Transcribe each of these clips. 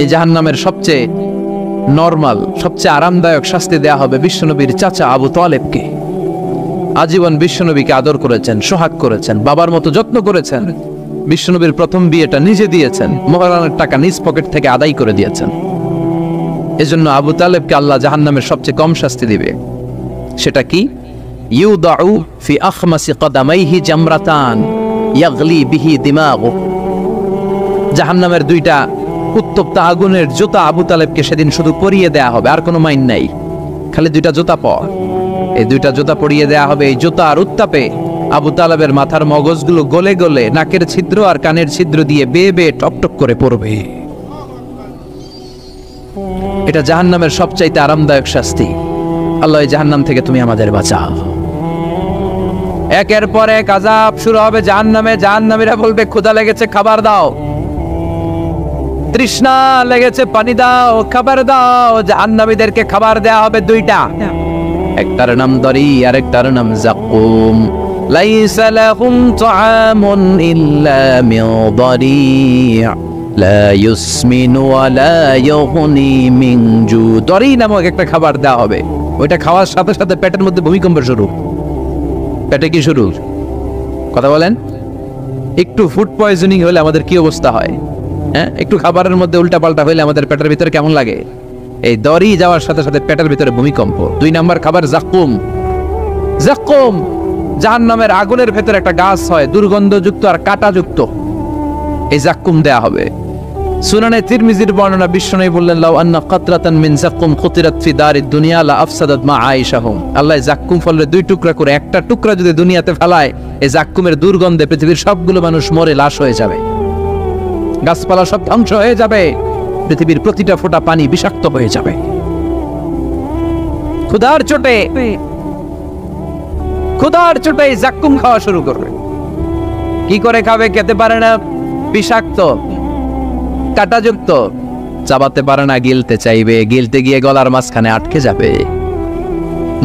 এই জাহান্নামের সবচেয়ে নরমাল, সবচেয়ে আরামদায়ক শাস্তি দেয়া হবে বিশ্বনবীর চাচা আবু তালেবকে। আজীবন বিশ্বনবীকে আদর করেছেন, সোহাগ করেছেন, বাবার মতো যত্ন করেছেন। বিশ্বনবীর প্রথম বিয়েটা নিজে দিয়েছেন, মহারানের টাকা নিজ পকেট থেকে আদায় করে দিয়েছেন। এজন্য আবু তালেবকে আল্লাহ জাহান্নামের সবচেয়ে কম শাস্তি দিবে। সেটা কি? ইউদাউ ফি আখমাসি কদামাইহি জামরাতান ইয়াগলি বিহি দিমাগু। জাহান্নামের দুইটা উত্তপ্ত আগুনের জুতা আবু তালেবকে সেদিন শুধু পরিয়ে দেয়া হবে, আর কোনো মাইন নাই, খালি দুইটা জুতা পর। এই দুইটা জুতা পরিয়ে দেয়া হবে। এই জুতার উত্তাপে আবু তালেবের মাথার মগজগুলো গলে গলে নাকের ছিদ্র আর কানের ছিদ্র দিয়ে বেয়ে বেয়ে টপটপ করে পড়বে। এটা জাহান্নামের সবচাইতে আরামদায়ক শাস্তি। আল্লাহ এই জাহান্নাম থেকে তুমি আমাদের বাঁচাও। একের পর এক আযাব শুরু হবে জাহান্নামে। জাহান্নামীরা বলবে ক্ষুধা লেগেছে, খাবার দাও। তৃষ্ণা লেগেছে, পানি দাও, খাবার দাও। জাহান্নামীদেরকে খাবার দেয়া হবে দুইটা, একটার নাম দরি আর একটার নাম যাকুম। লাইসা লাহুম তুআমুন ইল্লা মিন দরি' লা ইউসমিনু ওয়া লা ইউগনি মিন জু। দরি নামক একটা খাবার দেওয়া হবে। ওইটা খাওয়ার সাথে সাথে পেটের মধ্যে ভূমিকম্প শুরু। পেটে কি শুরু? কথা বলেন। একটু ফুড পয়জনিং হলে আমাদের কি অবস্থা হয়? হ্যাঁ, একটু খাবারের মধ্যে উল্টাপাল্টা হইলে আমাদের পেটের ভিতরে কেমন লাগে? এই দড়ি যাওয়ার সাথে সাথে পেটের ভিতরে ভূমিকম্প। 2 নাম্বার খাবার যাকুম। যাকুম জাহান্নামের আগুনের ভেতরে একটা গাছ হয়, দুর্গন্ধযুক্ত আর কাঁটাযুক্ত। এই যাকুম দেয়া হবে। সুনানে তিরমিজির বর্ণনা, বিশ্বনবী বললেন, লাউ আন্না কাতরাতান মিন যাকুম খুতিরাত ফি দারিদ দুনিয়া লা আফসাদাত মা আয়েশাহুম। আল্লাহ যাকুম ফলের 2 টুকরা করে, একটা টুকরা যদি দুনিয়াতে ফেলায়, এই যাকুমের দুর্গন্ধে পৃথিবীর সবগুলো মানুষ মরে লাশ হয়ে যাবে, গাছপালা সব ধ্বংস হয়ে যাবে, পৃথিবীর প্রতিটা ফোঁটা পানি বিষাক্ত হয়ে যাবে। ক্ষুধার চোটে যাকুম খাওয়া শুরু করবে। কি করে খাবে? খেতে পারে না, বিষাক্ত, কাঁটাযুক্ত, চাবাতে পারে না, গিলতে চাইবে, গিলতে গিয়ে গলার মাঝখানে আটকে যাবে,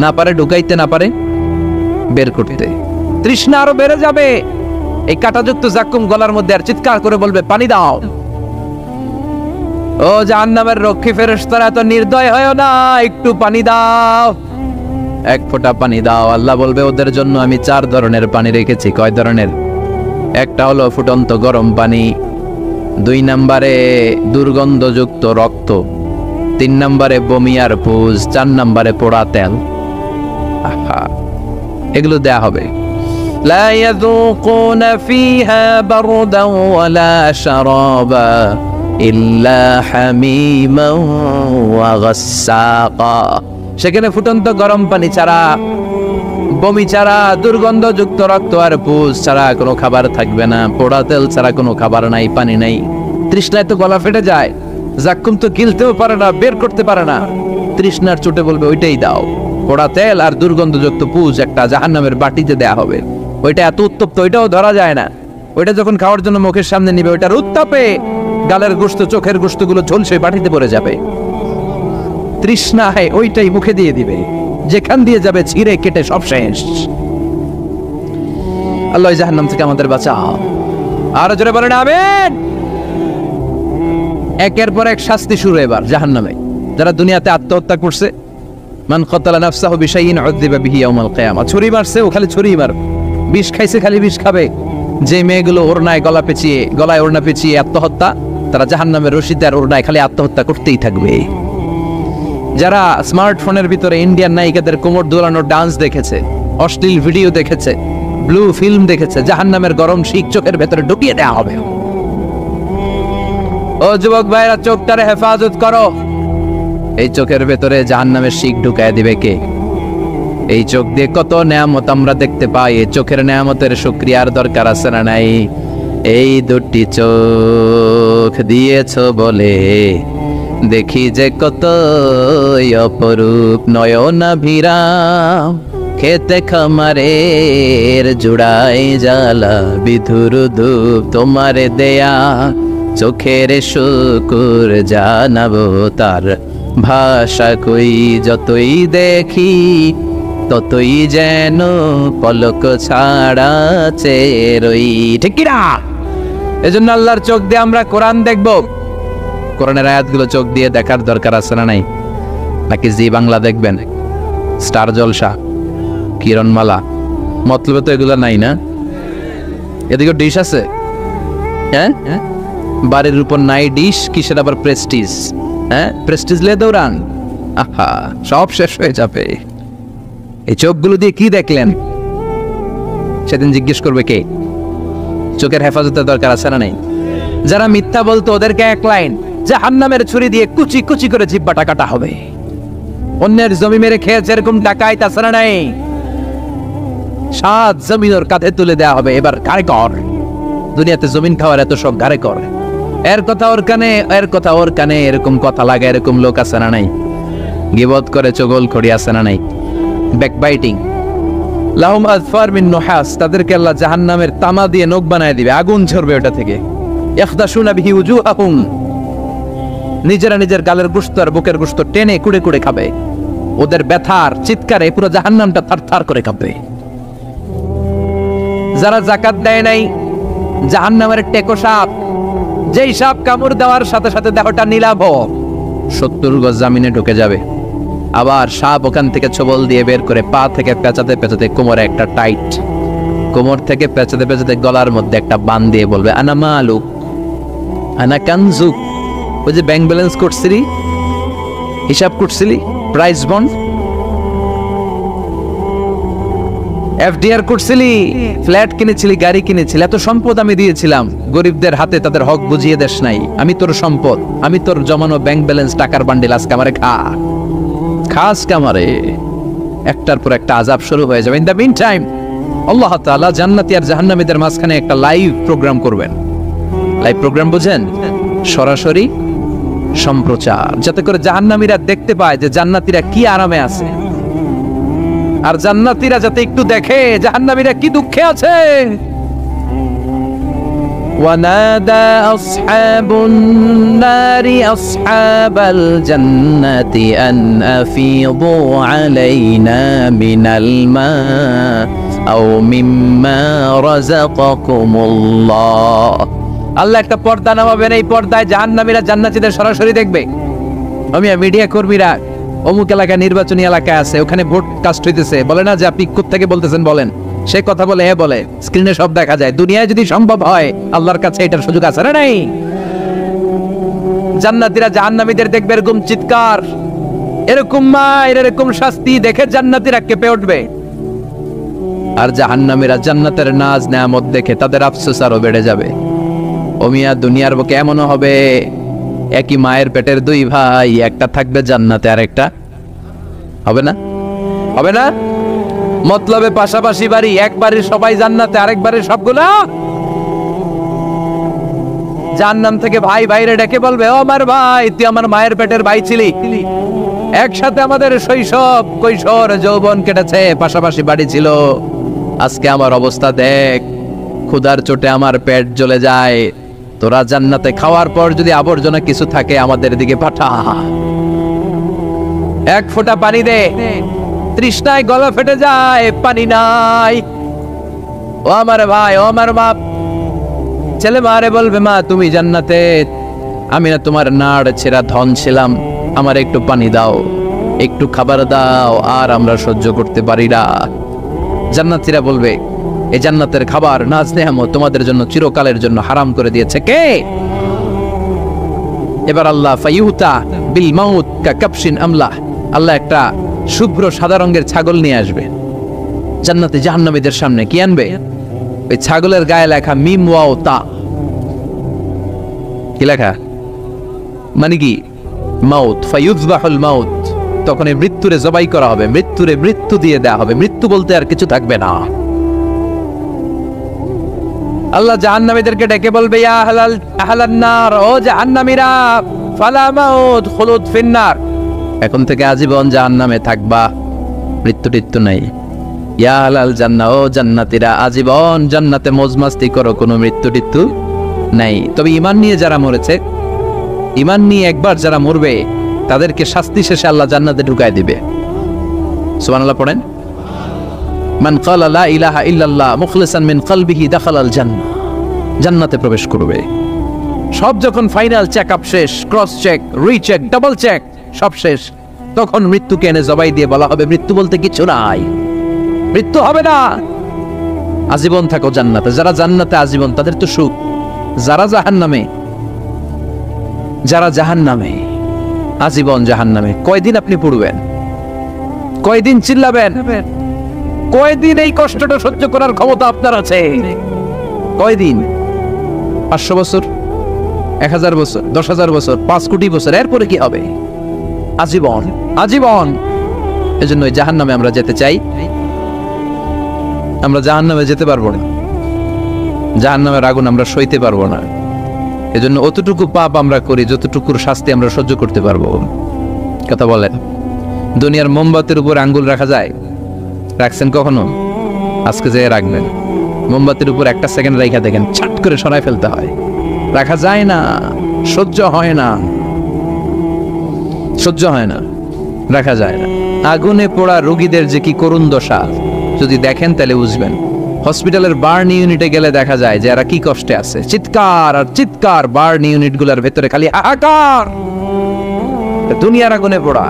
না পারে ঢুকাইতে, না পারে বের করতে। তৃষ্ণা আরো বেড়ে যাবে। এই কাঁটাযুক্ত যাকুম গলার মধ্যে, আর চিৎকার করে বলবে, পানি দাও। ও জাহান্নামের রক্ষী ফেরেশতারা, এত নির্দয় হয় না, একটু পানি দাও, এক ফোঁটা পানি দাও। আল্লাহ বলবে, ওদের জন্য আমি 4 ধরনের পানি রেখেছি। কয় ধরনের? একটা হলো ফুটন্ত গরম পানি, 2 নম্বরে দুর্গন্ধযুক্ত রক্ত, 3 নম্বরে বমি আর পুজ, 4 নম্বরে পোড়া তেল। এগুলো দেয়া হবে। লা ইয়াযুকুনা ফিহা বারদান ওয়ালা শারাবা ইল্লা হামিমান ওয়া গাসসাকা। সেখানে ফুটন্ত গরম পানি ছাড়া, বমি ছাড়া, দুর্গন্ধযুক্ত রক্ত আর পুজ ছাড়া কোনো খাবার থাকবে না। পোড়া তেল ছাড়া কোনো খাবার নাই, পানি নাই। তৃষ্ণায় তো গলা ফেটে যায়। যাকুম তো গিলতেও পারে না, বের করতে পারে না। তৃষ্ণার চোটে বলবে, ওইটাই দাও। পোড়া তেল আর দুর্গন্ধযুক্ত পুজ একটা জাহান্নামের বাটিতে দেয়া হবে। ওইটা এত উত্তপ্ত, ওইটাও ধরা যায় না। ওইটা যখন খাওয়ার জন্য মুখের সামনে নিবে, ওইটার উত্তাপে গালের গোশত, চোখের গোশতগুলো ঝলসে বাটিতে পড়ে যাবে। তৃষ্ণায় ওইটাই মুখে দিয়ে দিবে, যেখান দিয়ে যাবে ছিঁড়ে কেটে সব শেষ। আল্লাহ জাহান্নাম থেকে আমাদের বাঁচাও। আর জোরে বলেন আমিন। একের পর এক শাস্তি শুরু এবার জাহান্নামে। যারা দুনিয়াতে আত্মহত্যা করছে, মান কতালা নাফসাহু বিশাইইন উযযিবা বিহি ইয়াউমাল কিয়ামা। ছুরি মারছে, ও খালি ছুরি মার। বিষ খাইছে, খালি বিষ খাবে। যে মেয়েগুলো ওড়নায় গলায় ওড়না পেঁচিয়ে আত্মহত্যা, তারা জাহান্নামের রশিতে আর ওড়নায় খালি আত্মহত্যা করতেই থাকবে। যারা স্মার্টফোনের ভিতরে ইন্ডিয়ান নায়িকাদের কোমর দোলানোর ডান্স দেখেছে, অশ্লীল ভিডিও দেখেছে, ব্লু ফিল্ম দেখেছে, জাহান্নামের গরম শিক চোখের ভেতরে ঢুকিয়ে দেওয়া হবে। ও যুবক ভাইরা, চোখটারে হেফাজত করো। এই চোখের ভেতরে জাহান্নামের শিক ঢুকায় দিবে কে? এই চোখ দিয়ে কত নেয়ামত আমরা দেখতে পাই। এই চোখের নেয়ামতের শুকরিয়ার দরকার আছে না নাই? এই 2টি চোখ দিয়েছ বলে দেখি যে কত অপরূপ নয়নাভিরাম। খেতে খামারের জুড়াই জ্বালা বিধুর ধূপ, তোমারে দেয়া চোখের শুকুর জানাবো তার ভাষা কই। যতই দেখি ততই যেন পলক ছাড়া চেয়ে রই। ঠিক কিনা? এজন্য আল্লাহর চোখ দিয়ে আমরা কোরআন দেখব। কোরআনের আয়াতগুলো চোখ দিয়ে দেখার দরকার আছে না নাই? নাকি জি বাংলা দেখবেন, স্টার জলসা, কিরণমালা? মতলবে তো এগুলো নাই না? এদিকে ডিশ আছে, হ্যাঁ? বাড়ির উপর নাই ডিশ, কিসের আবার প্রেস্টিজ? হ্যাঁ, প্রেস্টিজ লে দৌড়ান, আহা সব শেষ হয়ে যাবে। এই চোখগুলো দিয়ে কি দেখলেন? সেদিন জিজ্ঞেস করবে কে? চোখের হেফাজতের দরকার আছে না নাই? যারা মিথ্যা বলতো ওদেরকে এক লাইন, জাহান্নামের ছুরি দিয়ে কুচি কুচি করে জিহ্বাটা কাটা হবে। অন্যের জমি মেরে খেয়েছে এরকম ডাকাইত আছে না নাই? সাত জমিন ওর কাঁধে তুলে দেওয়া হবে, এবার ঘাড়ে কর। দুনিয়াতে জমিন খাওয়ার এত শখ, ঘাড়ে কর। এর কথা ওর কানে, এর কথা ওর কানে, এরকম কথা লাগে, এরকম লোক আছে না নাই? গিবত করে চগল খড়ি আছে না নাই? ব্যাকবাইটিং। লাহুম আযফার মিন নুহাস, তাদেরকে আল্লাহ জাহান্নামের তামা দিয়ে নখ বানায় দিবে, আগুন ঝরবে ওটা থেকে। ইয়াখদাশুনা বিহি উজুহাহুম, নিজেরা নিজের গালের গোশত আর বুকের গোশত টেনে কুড়ে কুড়ে খাবে। ওদের ব্যথার চিৎকারে পুরো জাহান্নামটা থারথার করে কাঁপবে। যারা যাকাত দেয় নাই, জাহান্নামের টেকো সাপ, যেই সাপ কামড় দেওয়ার সাথে সাথে দেহটা নীলাভ, 70 গজ জামিনে ঢুকে যাবে। আবার সাপ ওখান থেকে ছবল দিয়ে বের করে পা থেকে পেঁচাতে পেঁচাতে কোমরে একটা টাইট, কোমর থেকে পেঁচাতে পেঁচাতে গলার মধ্যে একটা বান দিয়ে বলবে, আনা মালুক আনা কানজুক। ওই যে ব্যাংক ব্যালেন্স করছিলি, হিসাব করছিলি, প্রাইস বন্ড, এফডিআর করছিলি, ফ্ল্যাট কিনেছিলি, গাড়ি কিনেছিলি, এত সম্পদ আমি দিয়েছিলাম, গরিবদের হাতে তাদের হক বুঝিয়ে দেশ নাই। আমি তোর সম্পদ, আমি তোর জমানো ব্যাংক ব্যালেন্স টাকার বান্ডিল আজকে আমারে খা, খাস কামারে। একটার পর একটা আযাব শুরু হয়ে যাবে। ইন দ্য মিন টাইম আল্লাহ তাআলা জান্নাতি আর জাহান্নামীদের মাঝখানে একটা লাইভ প্রোগ্রাম করবেন। লাইভ প্রোগ্রাম বুঝেন? সরাসরি সম্প্রচার, যাতে করে জাহান্নামীরা দেখতে পায় যে জান্নাতীরা কি আরামে আছে, আর জান্নাতীরা যাতে একটু দেখে জাহান্নামীরা কি দুঃখে আছে। ওয়ানাদা আসহাবুন নারি আসহাবাল জান্নাতি আন আফিদু আলাইনা মিনাল মা আও মিম্মা রাযাকাকুমুল্লাহ। আল্লাহ একটা পর্দা নামাবেন, এই পর্দায় জাহান্নামীরা জান্নাতীদের সরাসরি দেখবে। আমি মিডিয়া কর্মীরা অমুক এলাকায় নির্বাচনী এলাকায় আছে, ওখানে ভোট কাস্ট হইতেছে, বলে না যে আপনি কোত্থেকে বলতেছেন বলেন, সে কথা বলে এ বলে, স্ক্রিনে সব দেখা যায়। দুনিয়ায় যদি সম্ভব হয়, আল্লাহর কাছে এটার সুযোগ আছে না নাই? জান্নাতীরা জাহান্নামীদের দেখবে এরকম চিৎকার, এরকম মায়ের, এরকম শাস্তি দেখে জান্নাতীরা কেঁপে উঠবে। আর জাহান্নামীরা জান্নাতের নাজ নেয়ামত দেখে তাদের আফসোস আরো বেড়ে যাবে। ও মিয়া, দুনিয়ার বুকে এমনও হবে একই মায়ের পেটের দুই ভাই, একটা থাকবে জান্নাতে আর একটা হবে না, হবে না? মতলবে পাশাপাশি বাড়ি, এক বাড়ির সবাই জান্নাতে, আরেক বাড়ির সবগুলা জাহান্নাম থেকে ভাই ভাইরে ডেকে বলবে, ও আমার ভাই, তুই আমার মায়ের পেটের ভাই ছিলি, একসাথে আমাদের শৈশব কৈশোর যৌবন কেটেছে, পাশাপাশি বাড়ি ছিল, আজকে আমার অবস্থা দেখ, ক্ষুধার চোটে আমার পেট জ্বলে যায়, তোরা জান্নাতে খাওয়ার পর যদি আবর্জনা কিছু থাকে আমাদের দিকে পাঠা, এক ফোঁটা পানি দে, তৃষ্ণায় গলা ফেটে যায়, পানি নাই। ও আমার ভাই, ও আমার বাপ, ছেলে মারে বলবে, মা তুমি জান্নাতে, আমি না তোমার নাড় ছেঁড়া ধন ছিলাম, আমার একটু পানি দাও, একটু খাবার দাও, আর আমরা সহ্য করতে পারি না। জান্নাতীরা বলবে, এই জান্নাতের খাবার নাজ নেয়ামত তোমাদের জন্য চিরকালের জন্য হারাম করে দিয়েছে কে? এবার আল্লাহ ফায়ুতা বিল মাউত কা কাবশিন আমলাহ, আল্লাহ একটা শুভ্র সাদা রঙের ছাগল নিয়ে আসবে জান্নাতে জাহান্নামীদের সামনে। কি আনবে? ওই ছাগলের গায়ে লেখা মিম ওয়াও তা। কি লেখা? মানে কি? মাউত, ফায়ুযবাহুল মাউত। তখন এই মৃত্যুরে জবাই করা হবে, মৃত্যুরে মৃত্যু দিয়ে দেয়া হবে, মৃত্যু বলতে আর কিছু থাকবে না। আল্লাহ জাহান্নামীদেরকে ডেকে বলবে, ইয়া আহলান নার, ও জাহান্নামীরা, ফালা মাউত খুলুদ ফিন্নার, এখন থেকে আজীবন জাহান্নামে থাকবা, মৃত্যু টিত্যু নাই। ইয়া আহলাল জান্নাহ, ও জান্নাতীরা, আজীবন জান্নাতে মজমাস্তি করো, কোনো মৃত্যু টিত্যু নাই। তবে ঈমান নিয়ে যারা মরেছে, ঈমান নিয়ে একবার যারা মরবে, তাদেরকে শাস্তি শেষে আল্লাহ জান্নাতে ঢুকায় দিবে। সুবহানাল্লাহ পড়েন। মান ক্বালা লা ইলাহা ইল্লাল্লাহ মুখলিসান মিন কলবিহি দাখালাল জান্নাহ, জান্নাতে প্রবেশ করবে। সব যখন ফাইনাল চেক আপ শেষ, cross check, recheck, double check, সব শেষ, তখন মৃত্যুকে এনে জবাই দিয়ে বলা হবে মৃত্যু বলতে কিছু নাই, মৃত্যু হবে না, আজীবন থাকো জান্নাতে। যারা জান্নাতে আজীবন তাদের তো সুখ, যারা জাহান্নামে, যারা জাহান্নামে আজীবন জাহান্নামে, কয়দিন আপনি পড়বেন, কয়দিন চিল্লাবেন, কয়দিন এই কষ্টটা সহ্য করার ক্ষমতা আপনার আছে? কয়দিন? 500 বছর, 1000 বছর, 10,000 বছর, 5 কোটি বছর, এরপরে কি হবে? আজীবন, আজীবন। এজন্য ওই জাহান্নামে আমরা যেতে চাই? আমরা জাহান্নামে যেতে পারবো না, জাহান্নামের আগুন আমরা সইতে পারবো না। এজন্য অতটুকু পাপ আমরা করি যতটুকুর শাস্তি আমরা সহ্য করতে পারবো। কথা বলেন, দুনিয়ার মোমবাতির উপর আঙ্গুল রাখা যায়? রাখছেন কখনো? আজকে যে রাখবেন, মোমবাতির উপর 1 সেকেন্ড রেখা দেখেন, ছাট করে সরাই ফেলতে হয়, রাখা যায় না, সহ্য হয় না, সহ্য হয় না, রাখা যায় না। আগুনে পোড়া রোগীদের যে কি করুণ দশা যদি দেখেন তাহলে বুঝবেন। হসপিটালের বার্ন ইউনিটে গেলে দেখা যায় যে এরা কি কষ্টে আছে, চিৎকার আর চিৎকার, বার্ন ইউনিট গুলার ভেতরে খালি হাহাকার। দুনিয়ার আগুনে পোড়া,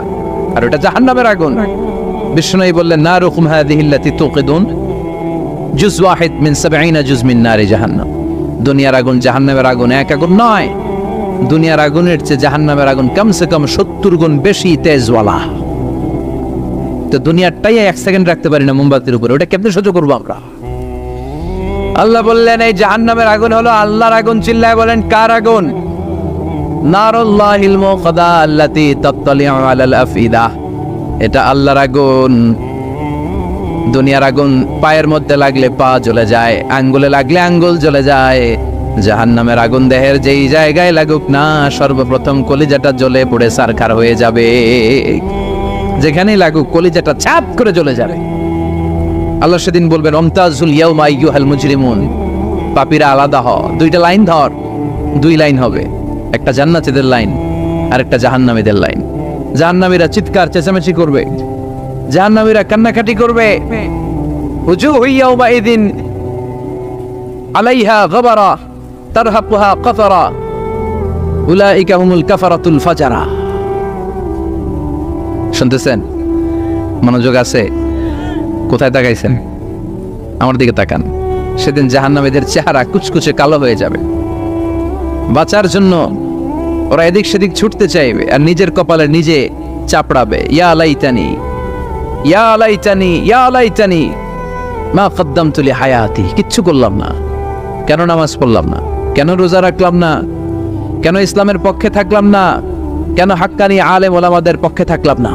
আর ওটা জাহান্নামের আগুন। বিষ্ণু বললেন নারুকুম হাযিহিল্লাতী তুকিদুন জুজ ওয়াহিদ মিন 70 জুজ মিন নারি জাহান্নাম। দুনিয়ার আগুন জাহান্নামের আগুন এক আগুন নয়, দুনিয়ার আগুনের চেয়ে জাহান্নামের আগুন কমসে কম 70 গুণ বেশি তেজওয়ালা। তো দুনিয়ারটাই 1 সেকেন্ড রাখতে পারি না মোমবাতির উপরে, ওটা কেমনে সহ্য করবো আমরা? আল্লাহ বললেন এই জাহান্নামের আগুন হলো আল্লাহর আগুন। চিল্লায় বলেন কার আগুন? নারুল্লাহিল মুকদা আল্লাতী তাত্তালিউ আলাল আফিদা। এটা আল্লাহর আগুন। দুনিয়ার আগুন পায়ের মধ্যে লাগলে পা জ্বলে যায়, আঙ্গুলে লাগলে আঙ্গুল জ্বলে যায়। জাহান্নামের আগুন দেহের যেই জায়গায় লাগুক না, সর্বপ্রথম কলিজাটা জ্বলে পড়ে সারখার হয়ে যাবে। যেখানেই লাগুক কলিজাটা ছাপ করে জ্বলে যাবে। আল্লাহ সেদিন বলবেন আমতাজুল ইয়াউমা আইয়ুহাল মুজরিমুন, পাপীরা আলাদা হ। 2টা লাইন ধর, 2 লাইন হবে, একটা জান্নাতীদের লাইন আর একটা জাহান্নামীদের লাইন। জাহান্নামীরা চিৎকার চেঁচামেচি করবে, জাহান্নামীরা কান্নাকাটি করবে। উজুহু ইয়াউমাইযিন আলাইহা গাবারা তারহাকুহা কাতারা উলাইকা হুমুল কাফারাতুল ফাজারা। শুনতেছেন? মনোযোগ আছে? কোথায় তাকাইছেন? আমার দিকে তাকান। সেদিন জাহান্নামীদের চেহারা কুচকুচে কালো হয়ে যাবে। বাঁচার জন্য ওরা এদিক সেদিক ছুটতে চাইবে আর নিজের কপালে নিজে চাপড়াবে, ইয়া লাইতানি ইয়া লাইতানি ইয়া লাইতানি মা কদ্দামতু লি হায়াতি। কিচ্ছু করলাম না, কেন নামাজ পড়লাম না, কেন রোজা রাখলাম না, কেন ইসলামের পক্ষে থাকলাম না, কেন হাক্কানি আলেম ওলামাদের পক্ষে থাকলাম না,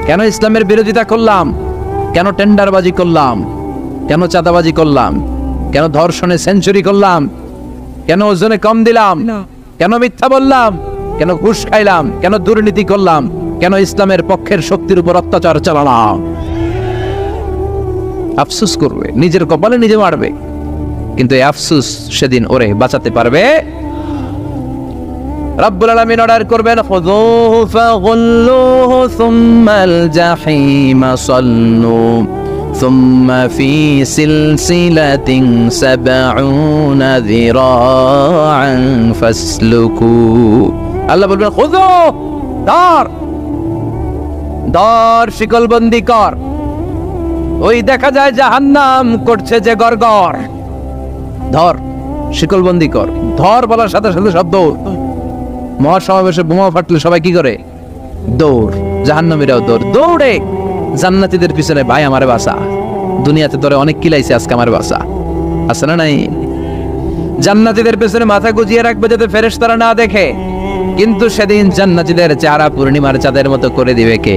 কেন ইসলামের বিরোধিতা করলাম, কেন টেন্ডারবাজি করলাম, কেন চাঁদাবাজি করলাম, কেন ধর্ষণে সেঞ্চুরি করলাম, কেন ওজনে কম দিলাম, কেন মিথ্যা বললাম, কেন ঘুষ খাইলাম, কেন দুর্নীতি করলাম, কেন ইসলামের পক্ষের শক্তির উপর অত্যাচার চালালাম। আফসোস করবে, নিজের কপালে নিজে মারবে। কিন্তু এই আফসোস সেদিন ওরে বাঁচাতে পারবে? রব্বুল আলামিন অর্ডার করবেন খুযুহু ফাগুল্লুহু সুম্মাল জাহিমা সাল্লু সুম্মা ফি সিলসিলাতিন ৭০ যিরাআন ফাসলুকু। আল্লাহ বলবেন খুযু, ধর ধর, শিকলবন্দি কর। ওই দেখা যায় জাহান্নাম করছে যে গড়গড়, ধর শিকলবন্দি কর। ধর বলার সাথে সাথে সব দৌড়। মহাসমাবেশে বোমা ফাটলে সবাই কি করে? দৌড়। জাহান্নামীরাও দৌড়। দৌড়ে জান্নাতীদের পিছনে, ভাই আমারে বাঁচা, দুনিয়াতে তোরে অনেক কিলাইছে, আজকে আমার বাঁচা। আছে না নাই? জান্নাতীদের পেছনে মাথা গুজিয়ে রাখবে যাতে ফেরেশতারা না দেখে। কিন্তু সেদিন জান্নাতীদের চেহারা পূর্ণিমার চাঁদের মতো করে দিবে কে?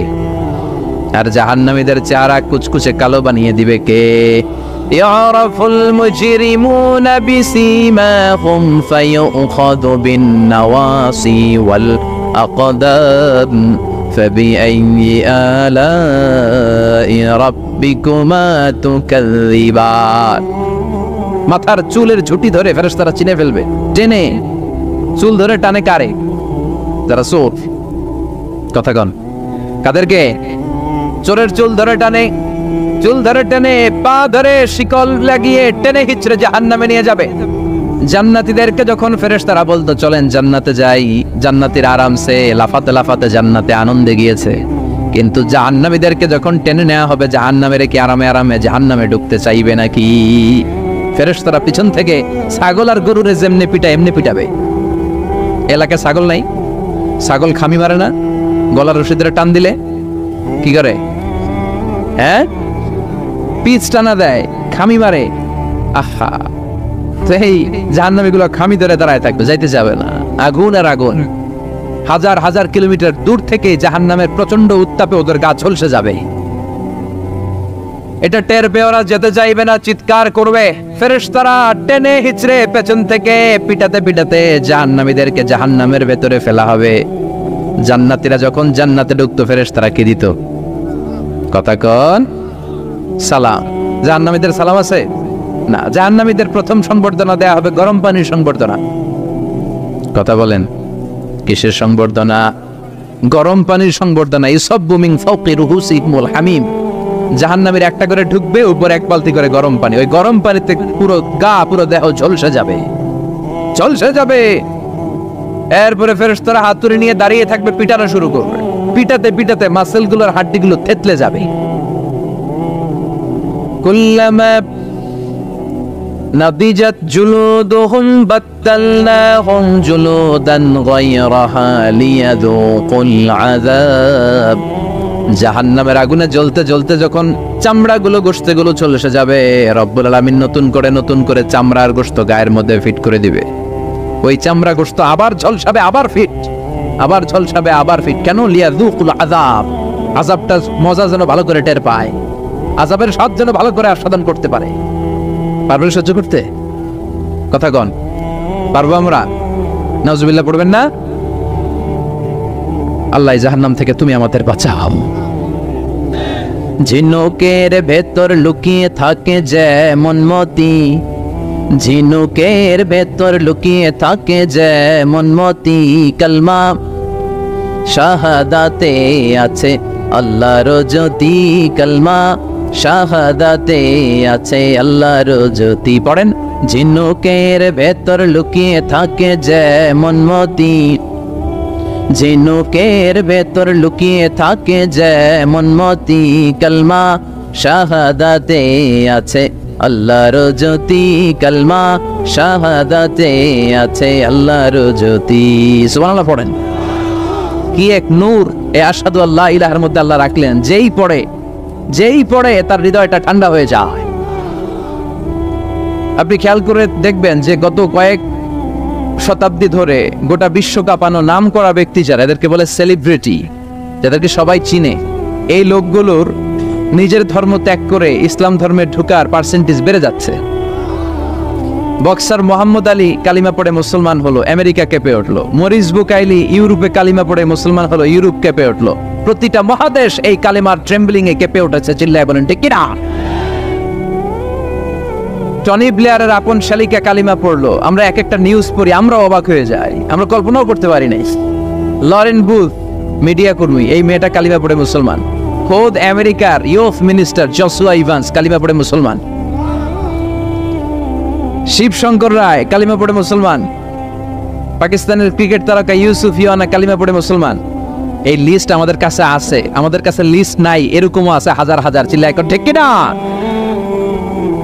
আর জাহান্নামীদের চেহারা কুচকুচে কালো বানিয়ে দিবে কে? ইয়ারাফুল মুজরিমুনা বিসীমাহুম ফায়ুখাযু বিন-নাওয়াসি ওয়াল আকদাম ফাবিআইয়ি আলাই রাব্বিকুমা তুকাযযিবান। মাথার চুলের ঝুঁটি ধরে ফেরেশতারা চিনে ফেলবে। টেনে চুল ধরে টানে কারে? যারা চোর। কথা কন, কাদেরকে? চোরের চুল ধরে টানে, চুল ধরে টেনে, পা ধরে শিকল লাগিয়ে টেনে হিচড়ে জাহান্নামে নিয়ে যাবে। জান্নাতীদেরকে যখন ফেরেশতারা বলতো চলেন জান্নাতে যাই, জান্নাতীরা আরামসে লাফাতে লাফাতে জান্নাতে আনন্দে গিয়েছে। কিন্তু জাহান্নামীদেরকে যখন টেনে নেওয়া হবে, জাহান্নামের কি আরামে আরামে জাহান্নামে ঢুকতে চাইবে নাকি? ফেরেশতারা পিছন থেকে ছাগল আর গরুরে যেমনি পিটায় এমনি পিটাবে। এলাকায় ছাগল নাই? ছাগল খামি মারে না? গলার রশি ধরে টান দিলে কি করে? হ্যাঁ, পিচ টানা দেয়, খামি মারে। আহা, তো এই জাহান্নামীগুলো খামি ধরে দাঁড়ায় থাকবে, যাইতে যাবে না। আগুন আর আগুন, হাজার হাজার কিলোমিটার দূর থেকে জাহান্নামের প্রচন্ড উত্তাপে ওদের গা ঝলসে যাবে। এটা টের পেয়ে ওরা যেতে চাইবে না, চিৎকার করবে। ফেরেশতারা টেনে হিচড়ে পেছন থেকে পিটাতে পিটাতে জাহান্নামীদেরকে জাহান্নামের ভেতরে ফেলা হবে। জান্নাতীরা যখন জান্নাতে ঢুকতো, ফেরেশতারা কি দিত? কথা কন, সালাম। জাহান্নামীদের সালাম আছে না? জাহান্নামীদের প্রথম সংবর্ধনা দেয়া হবে গরম পানির সংবর্ধনা। কথা বলেন, কিসের সংবর্ধনা? গরম পানির সংবর্ধনা। ইউসাব্বু মিন ফাওকি রুহুসিহিমুল হামিম। জাহান্নামীর একটা করে ঢুকবে, উপর এক বালতি করে গরম পানি। ওই গরম পানিতে পুরো গা, পুরো দেহ ঝলসে যাবে, ঝলসে যাবে। এরপরে ফেরেশতারা হাতুড়ি নিয়ে দাঁড়িয়ে থাকবে, পিটানো শুরু করবে। পিটাতে পিটাতে মাসেলগুলোর হাড্ডিগুলো থেতলে যাবে। কুল্লামা নাদিজাত জুলুদুহুম বাদদালনাহুম জুলুদান গায়রাহা লিয়াযুকুল আযাব। জাহান্নামের আগুনে জ্বলতে জ্বলতে যখন চামড়াগুলো গোশতগুলো ঝলসে যাবে, রব্বুল আলামিন নতুন করে চামড়ার গোশত গায়ের মধ্যে ফিট করে দিবে। ওই চামড়া গোশত আবার ঝলসাবে, আবার ফিট, আবার ঝলসাবে, আবার ফিট। কেন? লিয়াযুকুল আযাব। আযাবটা মজা যেন ভালো করে টের পায়, আযাবের স্বাদ যেন ভালো করে আস্বাদন করতে পারে। পারবেন সহ্য করতে? কথা কন, পারবো আমরা? নাউজুবিল্লাহ পড়বেন না? আল্লাহ জাহান্নাম থেকে তুমি আমাদের বাঁচাও। ঝিনুকের ভেতর লুকিয়ে থাকে যেমন মতি, ঝিনুকের ভেতর লুকিয়ে থাকে যেমন মতি, কালমা শাহাদাতে আছে আল্লাহর জ্যোতি, কালমা শাহাদাতে আছে আল্লাহর জ্যোতি। পড়েন, ঝিনুকের ভেতর লুকিয়ে থাকে যেমন মতি, ঝিনুকের ভেতর লুকিয়ে থাকে যেমন মতি, কালমা শাহাদাতে আছে আল্লাহর জ্যোতি, কালমা শাহাদাতে আছে আল্লাহর জ্যোতি। সুবহানাল্লাহ পড়েন। কি এক নূর এ আশহাদু আল্লা ইলাহার মধ্যে আল্লাহ রাখলেন। যেই পড়ে তার হৃদয়টা ঠান্ডা হয়ে যায়। আপনি খেয়াল করে দেখবেন যে গত কয়েক শতাব্দী ধরে গোটা বিশ্ব কাঁপানো নাম করা ব্যক্তি যারা, এদেরকে বলে সেলিব্রিটি, যাদেরকে সবাই চিনে, এই লোকগুলোর নিজের ধর্ম ত্যাগ করে ইসলাম ধর্মে ঢোকার পার্সেন্টেজ বেড়ে যাচ্ছে। বক্সার মোহাম্মদ আলী কালিমা পড়ে মুসলমান হলো, আমেরিকা কেঁপে উঠলো। মরিস বুকাইলি ইউরোপে কালিমা পড়ে মুসলমান হলো, ইউরোপ কেঁপে উঠলো। প্রতিটা মহাদেশ এই কালিমার ট্রেম্বলিং এ কেঁপে উঠেছে। চিল্লায় বলেন ঠিক কিনা? টনি ব্লেয়ারের আপন শালিকা কালিমা পড়লো। আমরা এক একটা নিউজ পড়ি, আমরা অবাক হয়ে যাই, আমরা কল্পনাও করতে পারি নাই। লরেন বুথ মিডিয়া কর্মী, এই মেয়েটা কালিমা পড়ে মুসলমান। খোদ আমেরিকার ইউথ মিনিস্টার জসুয়া ইভান্স কালিমা পড়ে মুসলমান। শিবশঙ্কর রায় কালিমা পড়ে মুসলমান। পাকিস্তানের ক্রিকেট তারকা ইউসুফ ইয়ানা কালিমা পড়ে মুসলমান। এই লিস্ট আমাদের কাছে আছে, আমাদের কাছে লিস্ট নাই এরকমও আছে হাজার হাজার। চিল্লায় এখন ঠিক কিনা?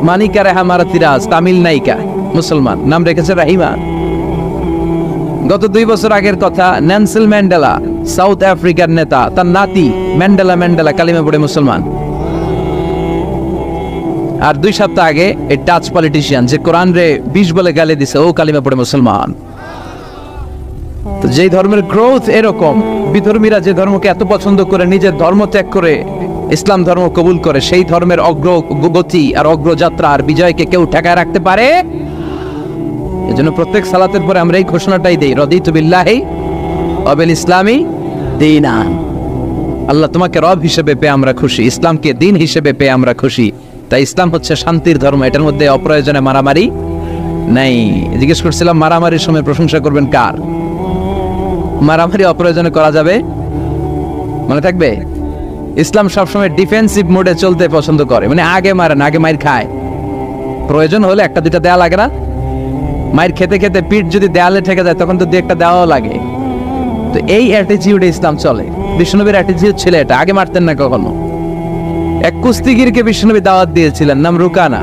মানিকা রেহা মারাতিরাজ তামিল নায়িকা, মুসলমান, নাম রেখেছে রাহিমা। গত 2 বছর আগের কথা, নেলসন ম্যান্ডেলা সাউথ আফ্রিকার নেতা, তার নাতি ম্যান্ডেলা কালিমা পড়ে মুসলমান। আর 2 সপ্তাহ আগে এই টাচ পলিটিশিয়ান যে কোরআন রে 20 বলে গালি দিছে, ও কালিমা পড়ে মুসলমান। তো যেই ধর্মের গ্রোথ এরকম, বিধর্মীরা যে ধর্মকে এত পছন্দ করে নিজের ধর্ম ত্যাগ করে ইসলাম ধর্ম কবুল করে, সেই ধর্মের অগ্রগতি আর অগ্রযাত্রা আর বিজয়কে কেউ ঠেকায় রাখতে পারে? এজন্য প্রত্যেক সালাতের পরে আমরা এই ঘোষণাটাই দেই, রদিতু বিল্লাহি ওয়া বিল ইসলামি দীনা। আল্লাহ তোমাকে রব হিসেবে পেয়ে আমরা খুশি, ইসলামকে দিন হিসেবে পেয়ে আমরা খুশি। তাই ইসলাম হচ্ছে শান্তির ধর্ম, এটার মধ্যে অপ্রয়োজনে মারামারি নাই। জিজ্ঞেস করছিলাম মারামারির সময় প্রশংসা করবেন কার? মারামারি অপ্রয়োজনে করা যাবে, মনে থাকবে? ইসলাম সবসময় ডিফেন্সিভ মোডে চলতে পছন্দ করে, মানে আগে মারেন, আগে মার খায়। প্রয়োজন হলে একটা দুইটা দেয়া লাগে না? মায়ের খেতে খেতে পিঠ যদি দেয়ালে ঠেকে যায় তখন তো দু একটা দেওয়াও লাগে। তো এই অ্যাটিটিউডে ইসলাম চলে। বিষ্ণুনবীর অ্যাটিটিউড ছিল এটা, আগে মারতেন না কখনো। এক কুস্তিগিরকে বিষ্ণুনবী দাওয়াত দিয়েছিলেন, নাম রুকানা।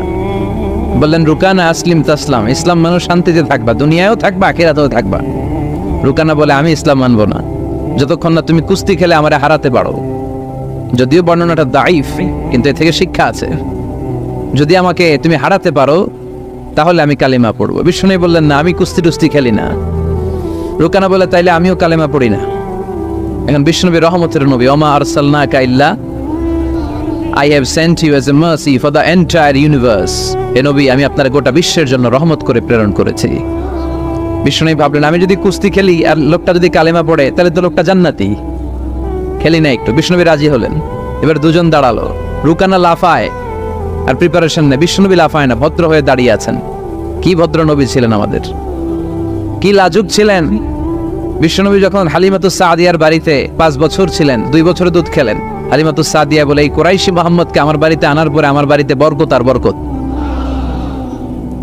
বললেন, রুকানা আসলিম তাসলাম, ইসলাম মানুষ শান্তিতে থাকবা, দুনিয়ায়ও থাকবা, আখিরাতেও থাকবা। রুকানা বলে, আমি ইসলাম মানবো না যতক্ষণ না তুমি কুস্তি খেলে আমারে হারাতে পারো। যদিও বর্ণনাটা দাইফ, কিন্তু এ থেকে শিক্ষা আছে। যদি আমাকে তুমি হারাতে পারো তাহলে আমি কালিমা পড়বো। বিষ্ণুনবী বললেন, না, আমি কুস্তি টুস্তি খেলি না। রুকানা বলে, তাইলে আমিও কালিমা পড়ি না। এখন বিষ্ণুনবী রহমতের নবী, ওমা আরসালনাকা ইল্লা I have sent you as a mercy for the entire universe. এ নবী, আমি আপনার গোটা বিশ্বের জন্য রহমত করে প্রেরণ করেছি। বিষ্ণুনবী ভাবলেন, আমি যদি কুস্তি খেলি আর লোকটা যদি কালেমা পড়ে তাহলে তো লোকটা জান্নাতি, খেলি না একটু। বিষ্ণুনবী রাজি হলেন। এবার দুজন দাঁড়ালো, রুকানা লাফায় আর প্রিপারেশন নেই, বিষ্ণুনবী লাফায় না, ভদ্র হয়ে দাঁড়িয়ে আছেন। কি ভদ্র নবী ছিলেন আমাদের, কি লাজুক ছিলেন। বিষ্ণুনবী যখন হালিমাতুস সাদিয়ার বাড়িতে 5 বছর ছিলেন, 2 বছর দুধ খেলেন। হালিমাতুস সাদিয়া বলে, এই কুরাইশি মুহাম্মদকে আমার বাড়িতে আনার পরে আমার বাড়িতে বরকত আর বরকত।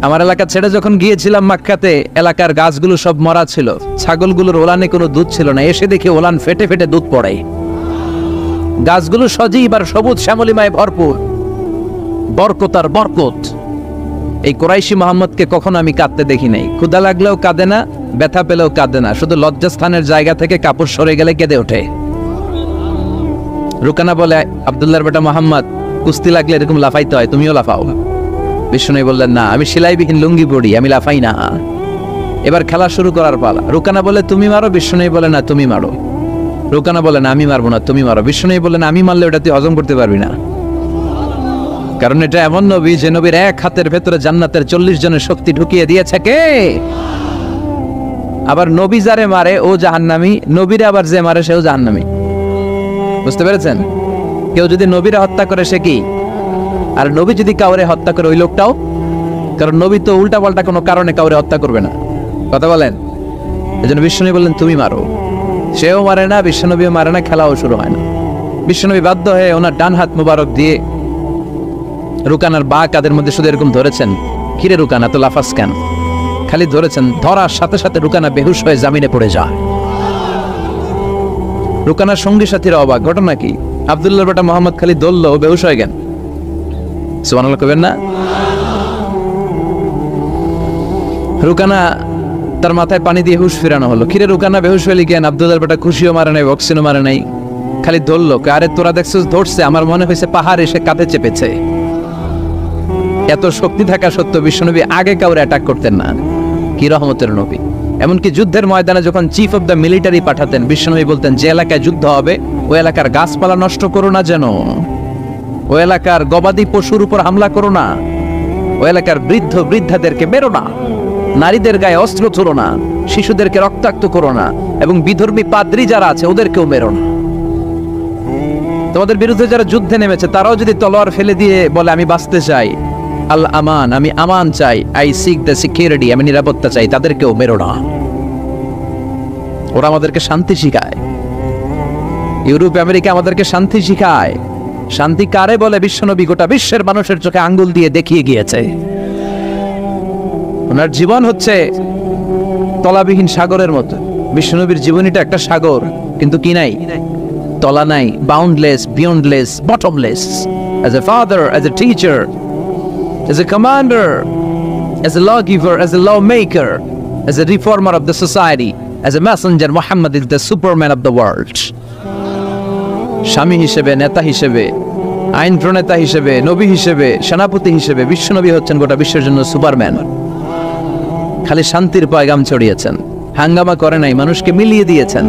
আমার এলাকা ছেড়ে যখন গিয়েছিলাম মক্কাতে, এলাকার গাছগুলো সব মরা ছিল, ছাগলগুলোর ওলানে কোনো দুধ ছিল না। এসে দেখি ওলান ফেটে ফেটে দুধ পড়ে, গাছগুলো সজীব আর সবুজ শ্যামলিমায় ভরপুর, বরকত আর বরকত। এই কুরাইশি মুহাম্মদকে কখনো আমি কাঁদতে দেখি নাই। ক্ষুধা লাগলেও কাঁদে না, ব্যথা পেলেও কাঁদে না, শুধু লজ্জাস্থানের জায়গা থেকে কাপড় সরে গেলে কেঁদে ওঠে। রুকানা বলে, আব্দুল্লাহর বেটা মোহাম্মদ, কুস্তি লাগলে এরকম লাফাইতে হয়, তুমিও লাফাও। বিষ্ণুনবী বললেন, না, আমি সেলাইবিহীন লুঙ্গি পড়ি, আমি লাফাই না। এবার খেলা শুরু করার পালা। রুকানা বলে, তুমি মারো। বিষ্ণুনবী বলে, না, তুমি মারো। রুকানা বলে, না, আমি মারবো না, তুমি মারো। বিষ্ণুনবী বললেন, আমি মারলে ওটা তুই হজম করতে পারবি না, কারণ এটা এমন নবী যে নবীর এক হাতের ভেতরে জান্নাতের 40 জনের শক্তি ঢুকিয়ে দিয়েছে কে। আবার নবী যারে মারে ও জাহান্নামী, নবীরে আবার যে মারে সেও জাহান্নামী। বুঝতে পেরেছেন? কেউ যদি নবীরে হত্যা করে সে কি, আর নবী যদি কাউরে হত্যা করে ওই লোকটাও, কারণ নবী তো উল্টা পাল্টা কোনো কারণে কাউরে হত্যা করবে না। কথা বলেন? এজন্য বিষ্ণুনবী বললেন, তুমি মারো। সেও মারে না, বিশ্বনবীও মারে না, খেলাও শুরু হয় না। বিশ্বনবী বাধ্য হয়ে ওনার ডান হাত মুবারক দিয়ে রুকানার বা কাদের মধ্যে শুধু এরকম ধরেছেন। কিরে রুকানা, তো লাফাস কেন? খালি ধরেছেন, ধরার সাথে সাথে রুকানা বেহুশ হয়ে জামিনে পড়ে যায়। রুকানার সঙ্গী সাথীরা অবাক, ঘটনা কি? আব্দুল্লাহর বেটা মোহাম্মদ খালি দলল, ও বেহুশ হয়ে গেল। সুবহানাল্লাহ কইবেন না? রুকানা তার মাথায় পানি দিয়ে হুশ ফিরানো হলো। কিরে রুকানা, বেহুশ হয়ে গেন? আব্দুল্লাহর বেটা খুশিও মারে নাই, বক্সিনও মারে নাই, খালি ধরলো। আরে তোরা দেখছিস ধরছে, আমার মনে হয়েছে পাহাড় এসে কাঁধে চেপেছে। এত শক্তি থাকা সত্ত্বেও বিশ্বনবী আগে কাউরে অ্যাটাক করতেন না। কি রহমতের নবী! এমনকি যুদ্ধের ময়দানে যখন চিফ অফ দ্য মিলিটারি পাঠাতেন, বিশ্বনবী বলতেন, যে এলাকায় যুদ্ধ হবে ওই এলাকার গাছপালা নষ্ট করো না, যেন ওই এলাকার গবাদি পশুর উপর হামলা করো না, ওই এলাকার বৃদ্ধ বৃদ্ধাদেরকে মেরো না, নারীদের গায়ে অস্ত্র ছোড়ো না, শিশুদেরকে রক্তাক্ত করো না, এবং বিধর্মী পাদ্রী যারা আছে ওদেরকেও মেরো না। তোমাদের বিরুদ্ধে যারা যুদ্ধে নেমেছে তারাও যদি তলোয়ার ফেলে দিয়ে বলে, আমি বাঁচতে চাই, আল আমান, আমি আমান চাই, আই সিক দ্য সিকিউরিটি, আমি নিরাপত্তা চাই, তাদেরকেও মেরো না। ওরা আমাদেরকে শান্তি শিখায়। ইউরোপ আমেরিকা আমাদেরকে শান্তি শিখায়। শান্তি কারে বলে বিশ্বনবী গোটা বিশ্বের মানুষের চোখে আঙ্গুল দিয়ে দেখিয়ে গিয়েছে। ওনার জীবন হচ্ছে তলাবিহীন সাগরের মতো। বিশ্বনবীর জীবনীটা একটা সাগর, কিন্তু কি নাই? তলা নাই, boundless, beyondless, bottomless. As a father, as a teacher, as a commander, as a lawgiver, as a lawmaker, as a reformer of the society, as a messenger, Muhammad is the superman of the world. স্বামী হিসেবে, নেতা হিসেবে, আইন প্রণেতা হিসেবে, নবী হিসেবে, সেনাপতি হিসেবে বিশ্বনবী হচ্ছেন গোটা বিশ্বের জন্য সুপারম্যান। খালি শান্তির পয়গাম ছড়িয়েছেন, হাঙ্গামা করে নাই, মানুষকে মিলিয়ে দিয়েছেন।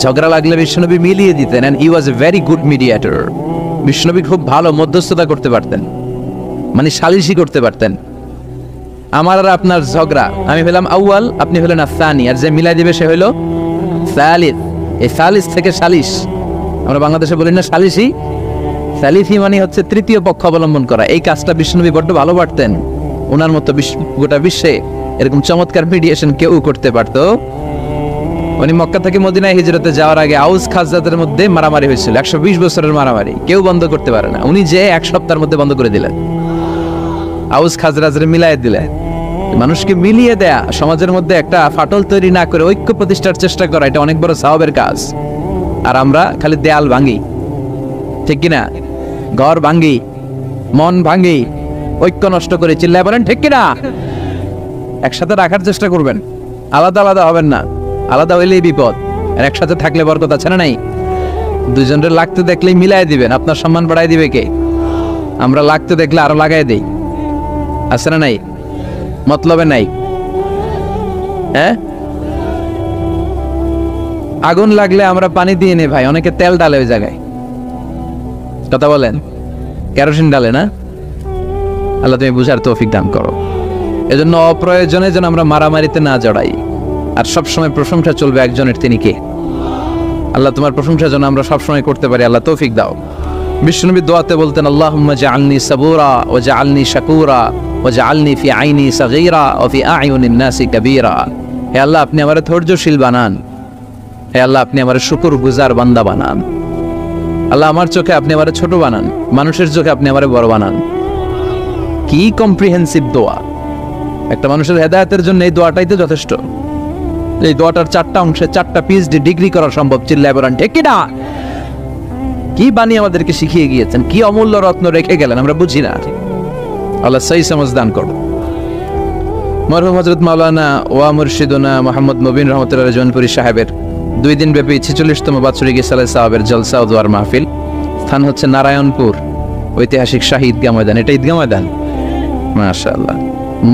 ঝগড়া লাগলে বিশ্বনবী মিলিয়ে দিতেন, and he was a very good mediator. বিশ্বনবী খুব ভালো মধ্যস্থতা করতে পারতেন, মানে সালিশি করতে পারতেন। আমার আর আপনার ঝগড়া, আমি হলাম আউয়াল, আপনি হলেন আসানি, আর যে মিলাই দিবে সে হইল সালিস। এই সালিস থেকে সালিশ, আমরা বাংলাদেশে বলি না সালিসি, সালিসি মানে হচ্ছে তৃতীয় পক্ষ অবলম্বন করা। এই কাজটা বিশ্বনবী বড্ড ভালো পারতেন। ওনার মতো গোটা বিশ্বে এরকম চমৎকার মিডিয়েশন কেউ করতে পারত? উনি মক্কা থেকে মদিনায় হিজরতে যাওয়ার আগে আউস খাজরাজের মধ্যে মারামারি হয়েছিল, 120 বছরের মারামারি, কেউ বন্ধ করতে পারে না। উনি যে 1 সপ্তাহের মধ্যে বন্ধ করে দিলেন, আউস খাজরাজের মিলায় দিলেন। মানুষকে মিলিয়ে দেয়া, সমাজের মধ্যে একটা ফাটল তৈরি না করে ঐক্য প্রতিষ্ঠার চেষ্টা করা, এটা অনেক বড় সওয়াবের কাজ। আর আমরা খালি দেয়াল ভাঙি, ঠিক কিনা? ঘর ভাঙি, মন ভাঙি, ঐক্য নষ্ট করে, চিল্লায় বলেন ঠিক কিনা? একসাথে রাখার চেষ্টা করবেন, আলাদা আলাদা হবেন না। আলাদা হইলেই বিপদ, আর একসাথে থাকলে বরকত আছে না নাই? দুজনের লাগতে দেখলেই মিলাই দিবেন, আপনার সম্মান বাড়াই দিবে কে? আমরা লাগতে দেখলে আরো লাগাই দেই, আছে না নাই? মতলবে নাই। হ্যাঁ, আগুন লাগলে আমরা পানি দিয়ে নে ভাই, অনেকে তেল ডালে ওই জায়গায়, কথা বলেন, কেরোসিন ডালে না। আল্লাহ তুমি বুঝার তৌফিক দান করো। এজন্য অপ্রয়োজনে যেন আমরা মারামারিতে না জড়াই, আর সবসময় প্রশংসা চলবে একজনের, তিনি কে? আল্লাহ তোমার প্রশংসা যেন আমরা সবসময় করতে পারি, আল্লাহ তৌফিক দাও। বিশ্বনবী দোয়াতে বলতেন, আল্লাহুম্মা জাআলনি সাবুরা ওয়া জাআলনি শাকুরা ওয়া জাআলনি ফি আইনি সাগীরা ওয়া ফি আ'য়ুনিন নাসি কাবীরা। হে আল্লাহ, আপনি আমারে ধৈর্যশীল বানান। হে আল্লাহ, আপনি আমারে শুকরগুজার বান্দা বানান। আল্লাহ, আমার চোখে আপনি আমারে ছোট বানান, মানুষের চোখে আপনি আমারে বড় বানান। কি কম্প্রিহেন্সিভ দোয়া! একটা মানুষের হেদায়েতের জন্য এই দোয়াটাই তো যথেষ্ট। এই দোয়াটার 4টা অংশে 4টা পিএইচডি ডিগ্রি করা সম্ভব, চিল্লায় বলেন ঠিক কিনা? কি বাণী আমাদেরকে শিখিয়ে গিয়েছেন, কি অমূল্য রত্ন রেখে গেলেন, আমরা বুঝি না। আল্লাহ সহি সমঝ দান করুন। মরহুম হযরত মাওলানা ওয়া মুর্শিদুনা মুহাম্মদ মুবিন রহমাতুল্লাহ জৌনপুরী সাহেবের 2 দিন ব্যাপী 46তম বাৎসরিক ইসালে সাহাবের জলসা ও দোয়ার মাহফিল। স্থান হচ্ছে নারায়ণপুর ঐতিহাসিক শাহী ঈদগাহ ময়দান। এটা ঈদগাহ ময়দান, মাশাআল্লাহ।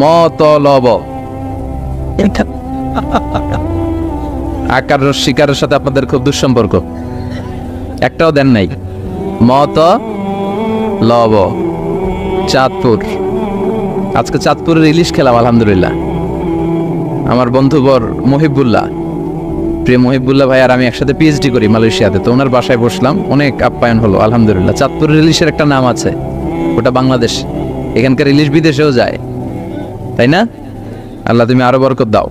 মতলব আকার শিকারের সাথে আপনাদের খুব দুঃসম্পর্ক, একটাও দেন নাই। মতলব চাঁদপুর। আজকে চাঁদপুরের ইলিশ খেলাম আলহামদুলিল্লাহ। আমার বন্ধুবর মহিবুল্লাহ, প্রিয় মহিবুল্লাহ ভাই আর আমি একসাথে পিএইচডি করি মালয়েশিয়াতে, তো ওনার বাসায় বসলাম, অনেক আপ্যায়ন হলো আলহামদুলিল্লাহ। চাঁদপুরের ইলিশের একটা নাম আছে, ওটা বাংলাদেশ, এখানকার ইলিশ বিদেশেও যায়, তাই না? আল্লাহ তুমি আরো বরকত দাও।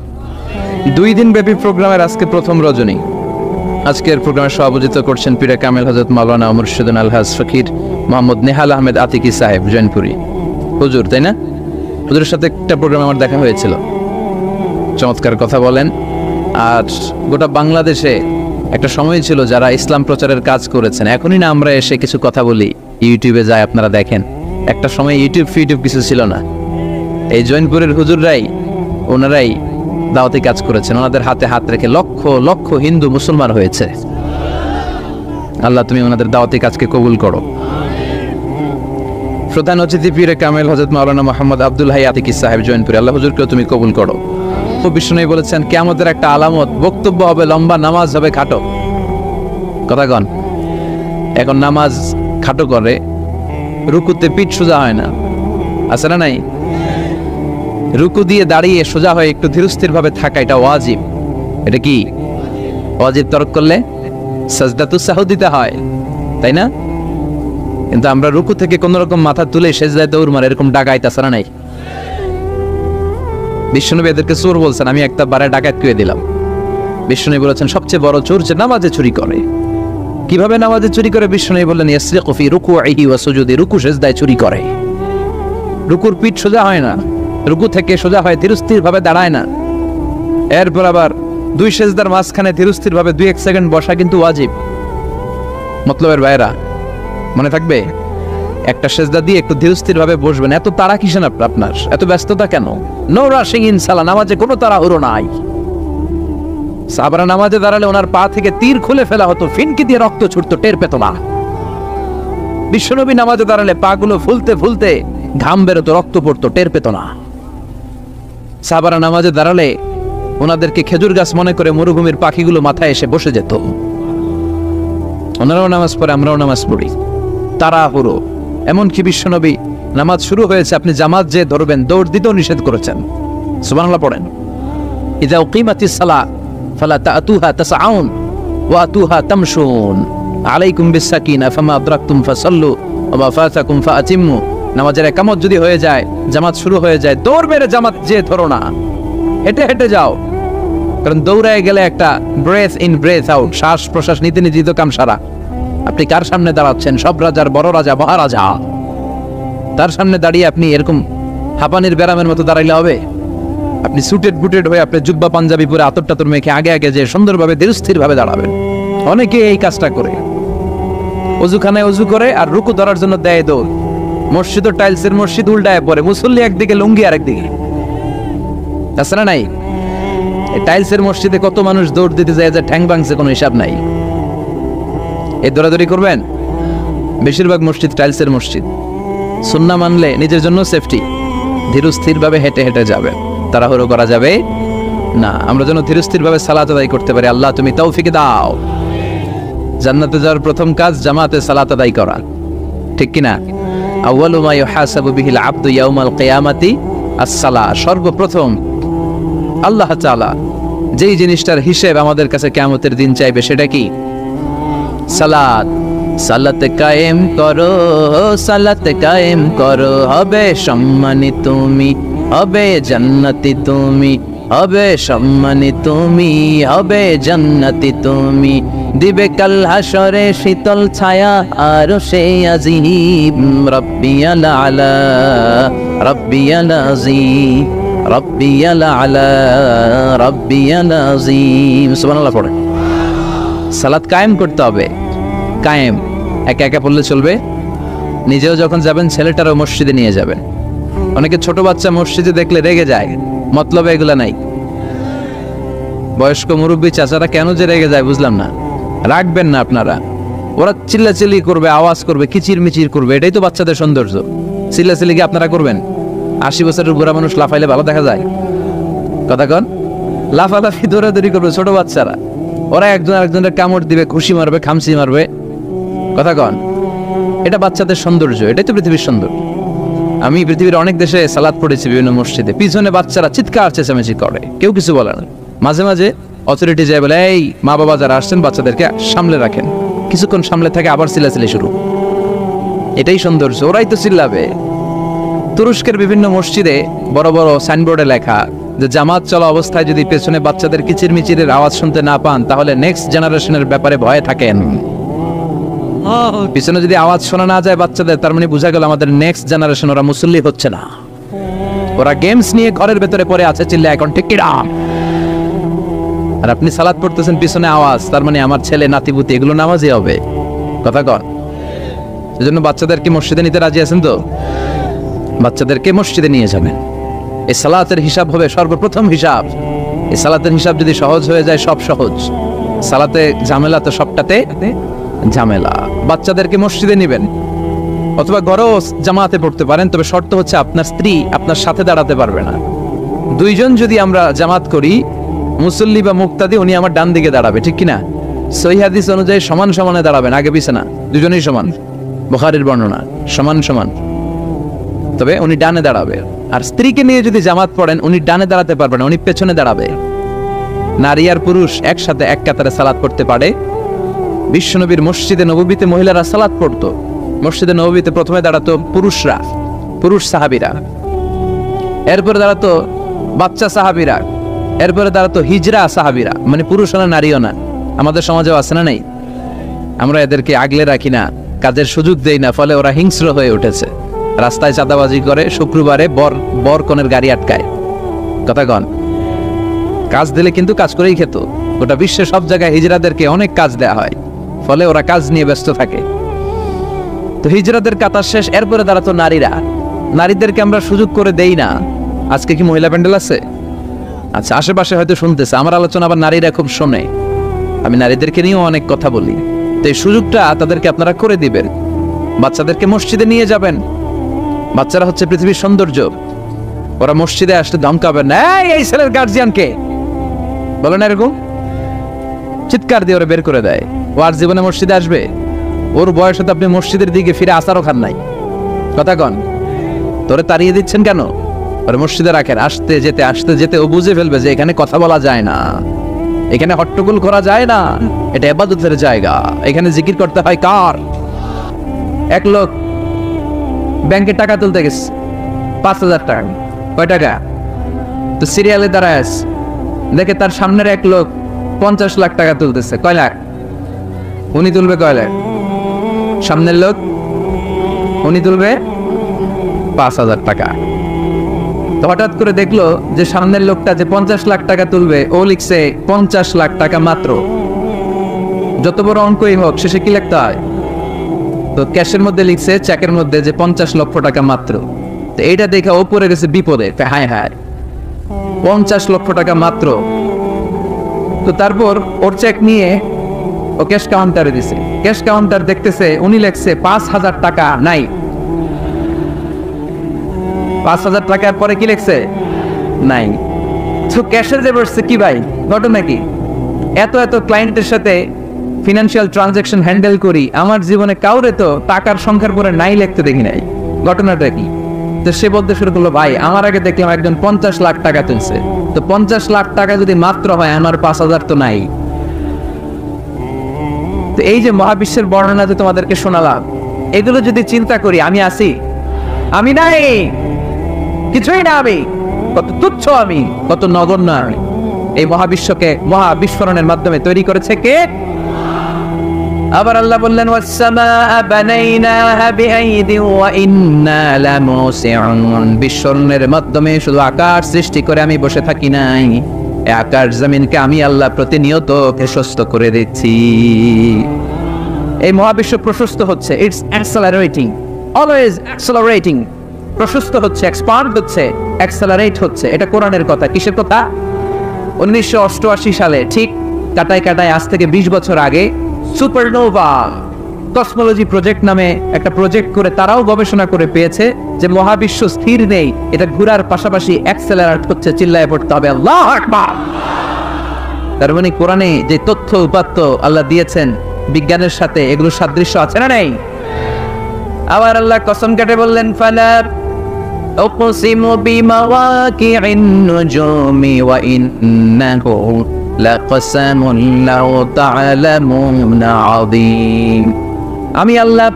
2 দিন ব্যাপী প্রোগ্রামের আজকে প্রথম রজনী। আজকের প্রোগ্রামে সভাপতিত্ব করছেন পীরে কামেল হযরত মাওলানা মুর্শিদুন আলহাজ ফকির মোহাম্মদ নেহাল আহমেদ আতিকি সাহেব জৈনপুরী হুজুর, তাই না? হুজুরের সাথে একটা প্রোগ্রামে আমার দেখা হয়েছিল, চমৎকার কথা বলেন। আর গোটা বাংলাদেশে একটা সময় ছিল যারা ইসলাম প্রচারের কাজ করেছেন, এখনই না আমরা এসে কিছু কথা বলি, ইউটিউবে যায় আপনারা দেখেন। একটা সময় ইউটিউব কিছু ছিল না, এই জৈনপুরের হুজুররাই, ওনারাই দাওয়াতি কাজ করেছেন, ওনাদের হাতে হাত রেখে লক্ষ লক্ষ হিন্দু মুসলমান হয়েছে। আল্লাহ তুমি ওনাদের দাওয়াতি কাজকে কবুল করো। প্রধান অতিথি পীরে কামেল হযরত মাওলানা মুহাম্মদ আব্দুল হাই আতিকি সাহেব জৈনপুরী, আল্লাহ হুজুরকেও তুমি কবুল করো। বিষ্ণু বলেছেন কিয়ামতের একটা আলামত, বক্তব্য হবে লম্বা, নামাজ হবে খাটো। কথা কন, এখন নামাজ খাটো করে, রুকুতে পিঠ সোজা হয় না, আছে না নাই? রুকু দিয়ে দাঁড়িয়ে সোজা হয়ে একটু ধীরস্থির ভাবে থাকা, এটা ওয়াজিব। এটা কি ওয়াজিব? তরক করলে সাজদাতুস সাহু দিতে হয়, তাই না? কিন্তু আমরা রুকু থেকে কোন রকম মাথা তুলে সেজদায় দৌড় মারে, এরকম ডাকাইত আছে না নাই? বিষ্ণুনবী এদেরকে চোর বলছেন, আমি একটা বারে ডাকাত করে দিলাম। বিষ্ণুনবী বলেছেন সবচেয়ে বড় চোর যে নামাজে চুরি করে। কিভাবে নামাজে চুরি করে? বিষ্ণুনবী বললেন ইয়াসরিকু ফি রুকুইহি ওয়া সুজুদি, রুকু সেজদায় চুরি করে। রুকুর পিঠ সোজা হয় না, রুকু থেকে সোজা হয়, ধীরস্থির ভাবে দাঁড়ায় না। এরপর আবার 2 সেজদার মাঝখানে ধীরস্থির ভাবে 2-1 সেকেন্ড বসা কিন্তু ওয়াজিব। মতলবের ভাইরা মনে থাকবে, একটা সেজদা দিয়ে একটু ধীরস্থির ভাবে বসবেন। এত তাড়া কিসেন আপনার, এত ব্যস্ততা কেন? নো রাশিং ইন সালাহ, নামাজে কোনো তাড়াহুড়ো নাই। সাহাবারা নামাজে দাঁড়ালে ওনার পা থেকে তীর খুলে ফেলা হতো, ফিনকি দিয়ে রক্ত ছুটতো, টের পেত না। বিশ্বনবী নামাজে দাঁড়ালে পা গুলো ফুলতে ফুলতে ঘাম বেরোতো, রক্ত পড়তো, টের পেত না। সাহাবারা নামাজে দাঁড়ালে ওনাদেরকে খেজুর গাছ মনে করে মরুভূমির পাখিগুলো মাথায় এসে বসে যেত। ওনারাও নামাজ পড়ে, আমরাও নামাজ পড়ি, তাড়াহুড়ো। এমনকি বিশ্বনবী নামাজ শুরু হয়েছে, আপনি জামাত যে ধরবেন, দৌড় দিতেও নিষেধ করেছেন। সুবহানাল্লাহ পড়েন। ইযা উকিমাতিস সালাহ ফালা তাতুহা তাসআউন ওয়া আতুহা তামশুন আলাইকুম বিসাকিনা ফামা আদরাকতুম ফাসাল্লু ওয়া মা ফাতাকুম ফাআতিমু। নামাজের ইকামত যদি হয়ে যায়, জামাত শুরু হয়ে যায়, দৌড় মেরে জামাত যে ধরো না, হেঁটে হেঁটে যাও। কারণ দৌড়ায় গেলে একটা ব্রেথ ইন ব্রেথ আউট, শ্বাস প্রশ্বাস নিতে নিতে তো কাম সারা। আপনি কার সামনে দাঁড়াচ্ছেন? সব রাজার বড় রাজা, মহারাজা। তার সামনে দাঁড়িয়ে আপনি এরকম হাঁপানির ব্যারামের মতো দাঁড়াইলে হবে? আপনি সুটেড বুটেড হয়ে আপনি জুব্বা পাঞ্জাবি পরে আতর টাতর মেখে আগে আগে যে সুন্দরভাবে ধীরস্থির ভাবে দাঁড়াবেন। অনেকে এই কাজটা করে, অজুখানায় অজু করে আর রুকু ধরার জন্য দেয় দৌড়। মসজিদ ও টাইলসের মসজিদ উল্টায় পরে, মুসল্লি একদিকে লুঙ্গি আরেকদিকে। তাছাড়া নাই এই টাইলসের মসজিদে কত মানুষ দৌড় দিতে যায় যে ঠ্যাং ভাঙছে কোনো হিসাব নাই। এই দৌড়াদৌড়ি করবেন। বেশিরভাগ মসজিদ টাইলসের মসজিদ। সুন্নাহ মানলে নিজের জন্য সেফটি, ধীরস্থির ভাবে হেঁটে হেঁটে যাবে, তাড়াহুড়ো করা যাবে না। আমরা যেন ধীরস্থির ভাবে সালাত আদায় করতে পারি। আল্লাহ তুমি তৌফিক দাও। জান্নাতে যাওয়ার প্রথম কাজ জামাতে সালাত আদায় করা, ঠিক কিনা? আউয়ালু মা ইউহাসাবু বিহিল আবদু ইয়াউমাল কিয়ামাতি আস-সালাহ। সর্বপ্রথম আল্লাহ তাআলা যেই জিনিসটার হিসেব আমাদের কাছে কিয়ামতের দিন চাইবে সেটা কি? সালাত। সালাত কায়েম করো, সালাত কায়েম করো, হবে সম্মানী তুমি, হবে জান্নাতি তুমি, হবে সম্মানী তুমি, হবে জান্নাতি তুমি। দিবে কাল হাসরে শীতল ছায়া আর সে আজিম। রব্বিয়াল আলা, রব্বিয়াল আজিম, রব্বিয়াল আলা, রব্বিয়াল আজিম। সুবহানাল্লাহ পড়ে। সালাত কায়েম করতে হবে। কায়েম একা একা পড়লে চলবে, নিজেও যখন যাবেন ছেলেটারও মসজিদে নিয়ে যাবেন। অনেকে ছোট বাচ্চা মসজিদে দেখলে রেগে যায়, মতলবে এগুলা নাই। বয়স্ক মুরব্বী চাচারা কেন যে রেগে যায় বুঝলাম না। রাখবেন না আপনারা। ওরা চিল্লাচিল্লি করবে, আওয়াজ করবে, কিচির মিচির করবে, এটাই তো বাচ্চাদের সৌন্দর্য। চিল্লাচিল্লি কি আপনারা করবেন? 80 বছরের বুড়া মানুষ লাফাইলে ভালো দেখা যায়? কথা কন। লাফালাফি দৌড়াদৌড়ি করবে ছোট বাচ্চারা, ওরা একজন আরেকজনের কামড় দিবে, খুশি মারবে, খামসি মারবে। কথা কন। এটা বাচ্চাদের সৌন্দর্য, এটাই তো পৃথিবীর সৌন্দর্য। আমি পৃথিবীর অনেক দেশে সালাত পড়েছি বিভিন্ন মসজিদে, পিছনে বাচ্চারা চিৎকার চেঁচামেচি করে, কেউ কিছু বলে না। মাঝে মাঝে অথরিটি যায় বলে, এই মা বাবা যারা আসছেন বাচ্চাদেরকে সামলে রাখেন। কিছুক্ষণ সামলে থাকে, আবার চিল্লাচিল্লি শুরু। এটাই সৌন্দর্য, ওরাই তো চিল্লাবে। তুরস্কের বিভিন্ন মসজিদে বড় বড় সাইনবোর্ডে লেখা যে জামাত চলা অবস্থায় যদি পেছনে বাচ্চাদের কিচির মিচিরের আওয়াজ শুনতে না পান তাহলে নেক্সট জেনারেশনের ব্যাপারে ভয়ে থাকেন। পিছনে যদি আওয়াজ শোনা না যায় বাচ্চাদের, তার মানে বোঝা গেল আমাদের নেক্সট জেনারেশন ওরা মুসল্লি হচ্ছে না, ওরা গেমস নিয়ে ঘরের ভেতরে পড়ে আছে, চিল্লা এখন ঠিক কিনা। আর আপনি সালাত পড়তেছেন, পিছনে আওয়াজ, তার মানে আমার ছেলে নাতিপুতি এগুলো নামাজি হবে। কথা কন। সেজন্য বাচ্চাদেরকে মসজিদে নিতে রাজি আছেন তো? বাচ্চাদেরকে মসজিদে নিয়ে যাবেন। এই সালাতের হিসাব হবে সর্বপ্রথম হিসাব। এই সালাতের হিসাব যদি সহজ হয়ে যায়, সব সহজ। সালাতে ঝামেলা তো সবটাতে ঝামেলা। বাচ্চাদেরকে মসজিদে নেবেন, অথবা ঘরেও জামাতে পড়তে পারেন, তবে শর্ত হচ্ছে আপনার স্ত্রী আপনার সাথে দাঁড়াতে পারবে না। দুইজন যদি আমরা জামাত করি, মুসল্লি বা মুক্তাদি, উনি আমার ডান দিকে দাঁড়াবে, ঠিক কিনা? সহিহ হাদিস অনুযায়ী সমান সমানে দাঁড়াবেন, আগে পিছে না, দুজনেই সমান। বুখারীর বর্ণনা, সমান সমান, তবে উনি ডানে দাঁড়াবে। আর স্ত্রীকে নিয়ে যদি জামাত পড়েন, উনি ডানে দাঁড়াতে পারবেন, উনি পেছনে দাঁড়াবে। নারী আর পুরুষ একসাথে এক কাতারে সালাত পড়তে পারে। বিশ্বনবীর মসজিদে নববীতে মহিলারা সালাত পড়তো। মসজিদে নববীতে প্রথমে দাঁড়াতো পুরুষরা, পুরুষ সাহাবীরা, এরপরে দাঁড়াতো বাচ্চা সাহাবীরা, এরপরে দাঁড়াতো হিজরা সাহাবীরা, মানে পুরুষও না নারীও না। আমাদের সমাজেও আছে না নেই? আমরা এদেরকে আগলে রাখি না, কাজের সুযোগ দেই না, ফলে ওরা হিংস্র হয়ে উঠেছে। রাস্তায় চাঁদাবাজি করে, শুক্রবারে বর কনের গাড়ি আটকায়। কথা কন। কাজ দিলে কিন্তু কাজ করেই খেত। গোটা বিশ্বে সব জায়গায় হিজরাদেরকে অনেক কাজ দেয়া হয়, ফলে ওরা কাজ নিয়ে ব্যস্ত থাকে। তো হিজরাদের কাতার শেষ, এরপরে দাঁড়াতো নারীরা। নারীদেরকে আমরা সুযোগ করে দেই না। আজকে কি মহিলা প্যান্ডেল আছে? আচ্ছা, আশেপাশে হয়তো শুনতেছে। আমার আলোচনা আবার নারীরা খুব শোনে, আমি নারীদেরকে নিয়েও অনেক কথা বলি। তো এই সুযোগটা তাদেরকে আপনারা করে দিবেন। বাচ্চাদেরকে মসজিদে নিয়ে যাবেন। বাচ্চারা হচ্ছে পৃথিবীর সৌন্দর্য। ওরা মসজিদে আসলে ধমকাবেন না, এই ছেলের গার্জিয়ানকে বলেন, এরকম চিৎকার দিয়ে ওরা বের করে দেয়। ও আর জীবনে মসজিদে আসবে? ওর বয়সে তো আপনি মসজিদের দিকে ফিরে আসারও খান নাই। কথা কন। তোরে তাড়িয়ে দিচ্ছেন কেন? ওরা মসজিদে রাখেন। আসতে যেতে ও বুঝে ফেলবে যে এখানে কথা বলা যায় না, এখানে হট্টগোল করা যায় না, এটা ইবাদতের জায়গা, এখানে জিকির করতে হয় কার? এক লোক ব্যাংকে টাকা তুলতে গেছে, 5,000 টাকা। কয় টাকা? তো সিরিয়ালে দাঁড়ায় আছে, দেখে তার সামনের এক লোক 50 লাখ টাকা তুলতেছে। কয় লাখ? উনি তুলবে কয় লাখ? সামনের লোক উনি তুলবে 5,000 টাকা। তো হঠাৎ করে দেখলো যে সামনের লোকটা যে 50 লাখ টাকা তুলবে ও লিখছে 50 লাখ টাকা মাত্র। যত বড় অঙ্কই হোক শেষে কি লিখতে হয়? তো ক্যাশের মধ্যে লিখছে চেকের মধ্যে যে 50 লক্ষ টাকা মাত্র। তো এইটা দেখে ও পড়ে গেছে বিপদে, হায় হায় 50 লক্ষ টাকা মাত্র। তো তারপর ওর চেক নিয়ে ও ক্যাশ কাউন্টারে দিছে। ক্যাশ কাউন্টার দেখতেছে উনি লেখছে 5,000 টাকা নাই। 5,000 টাকার পরে কি লেখছে? নাই। তো ক্যাশের যে বসছে কি ভাই ঘটনা কি? এত এত ক্লায়েন্টের সাথে ফিনান্সিয়াল ট্রানজাকশন হ্যান্ডেল করি, আমার জীবনে কাউরে তো টাকার সংখ্যার পরে নাই লিখতে দেখি নাই, ঘটনাটা কি? তো সে বলতে শুরু করলো, ভাই আমার আগে দেখলাম একজন 50 লাখ টাকা তুলছে, তো 50 লাখ টাকা যদি মাত্র হয় আমার 5,000 তো নাই। তো এই যে মহাবিশ্বের বর্ণনা যে তোমাদেরকে শোনালাম, এগুলো যদি চিন্তা করি, আমি আছি? আমি নাই, কিছুই না, আমি কত তুচ্ছ, আমি কত নগণ্য। আমি এই মহাবিশ্বকে মহাবিস্ফোরণের মাধ্যমে তৈরি করেছে কে? আবার আল্লাহ বললেন, ওয়াস-সামাআ বানাইনাহা বিআইদিন ওয়া ইন্না লামুসিউন। বিস্ফোরণের মাধ্যমে শুধু আকাশ সৃষ্টি করে আমি বসে থাকি নাই, এই আকাশ জমিনকে আমি আল্লাহ প্রতিনিয়ত প্রশস্ত করে দিচ্ছি। এই মহাবিশ্ব প্রশস্ত হচ্ছে, ইটস অ্যাক্সেলারেটিং, অলওয়েজ অ্যাক্সেলারেটিং। প্রশস্ত হচ্ছে, এক্সপান্ড হচ্ছে, অ্যাক্সেলারেট হচ্ছে। এটা কোরআনের কথা। কিসের কথা? 1988 সালে ঠিক কাটায় কাটায় আজ থেকে 20 বছর আগে সুপারনোভা কসমোলজি প্রজেক্ট নামে একটা প্রজেক্ট করে তারাও গবেষণা করে পেয়েছে যে মহাবিশ্ব স্থির নেই, এটা ঘোরার পাশাপাশি অ্যাক্সেলারেট হচ্ছে। চিল্লায় পড়তে হবে আল্লাহু আকবার। তার মানে কোরআনে যে তথ্য উপাত্ত আল্লাহ দিয়েছেন বিজ্ঞানের সাথে, এগুলো সাদৃশ্য আছে না নেই? আবার আল্লাহ কসম কেটে বললেন, ফালা উকসিমু বিমাওয়াকি'ন নুজুমি ওয়া ইন্নাহু লাকসামুন লাউ তা'লামুনা আযীম। আমি আল্লাহ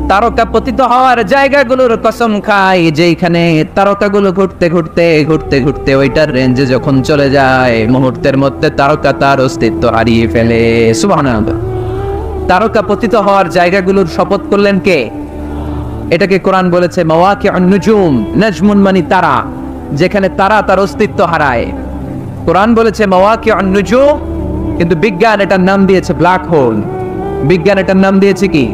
তারকা পতিত হওয়ার জায়গাগুলোর কসম খাই, যেখানে তারকাগুলো ঘুরতে ঘুরতে ঘুরতে ঘুরতে ওইটার রেঞ্জে যখন চলে যায়, মুহূর্তের মধ্যে তারকা তার অস্তিত্ব হারিয়ে ফেলে। সুবহানাল্লাহ। তারকা পতিত হওয়ার জায়গাগুলোর শপথ করলেন কে? এটাকে কোরআন বলেছে মাওয়াকিউন নুজুম। নাজমুন মানে তারা, যেখানে তারা তার অস্তিত্ব হারায়। কোরআন বলেছে মাওয়াকিউন নুজুম, কিন্তু বিজ্ঞান এটার নাম দিয়েছে ব্ল্যাক হোল। বিজ্ঞান এটার নাম দিয়েছে কি?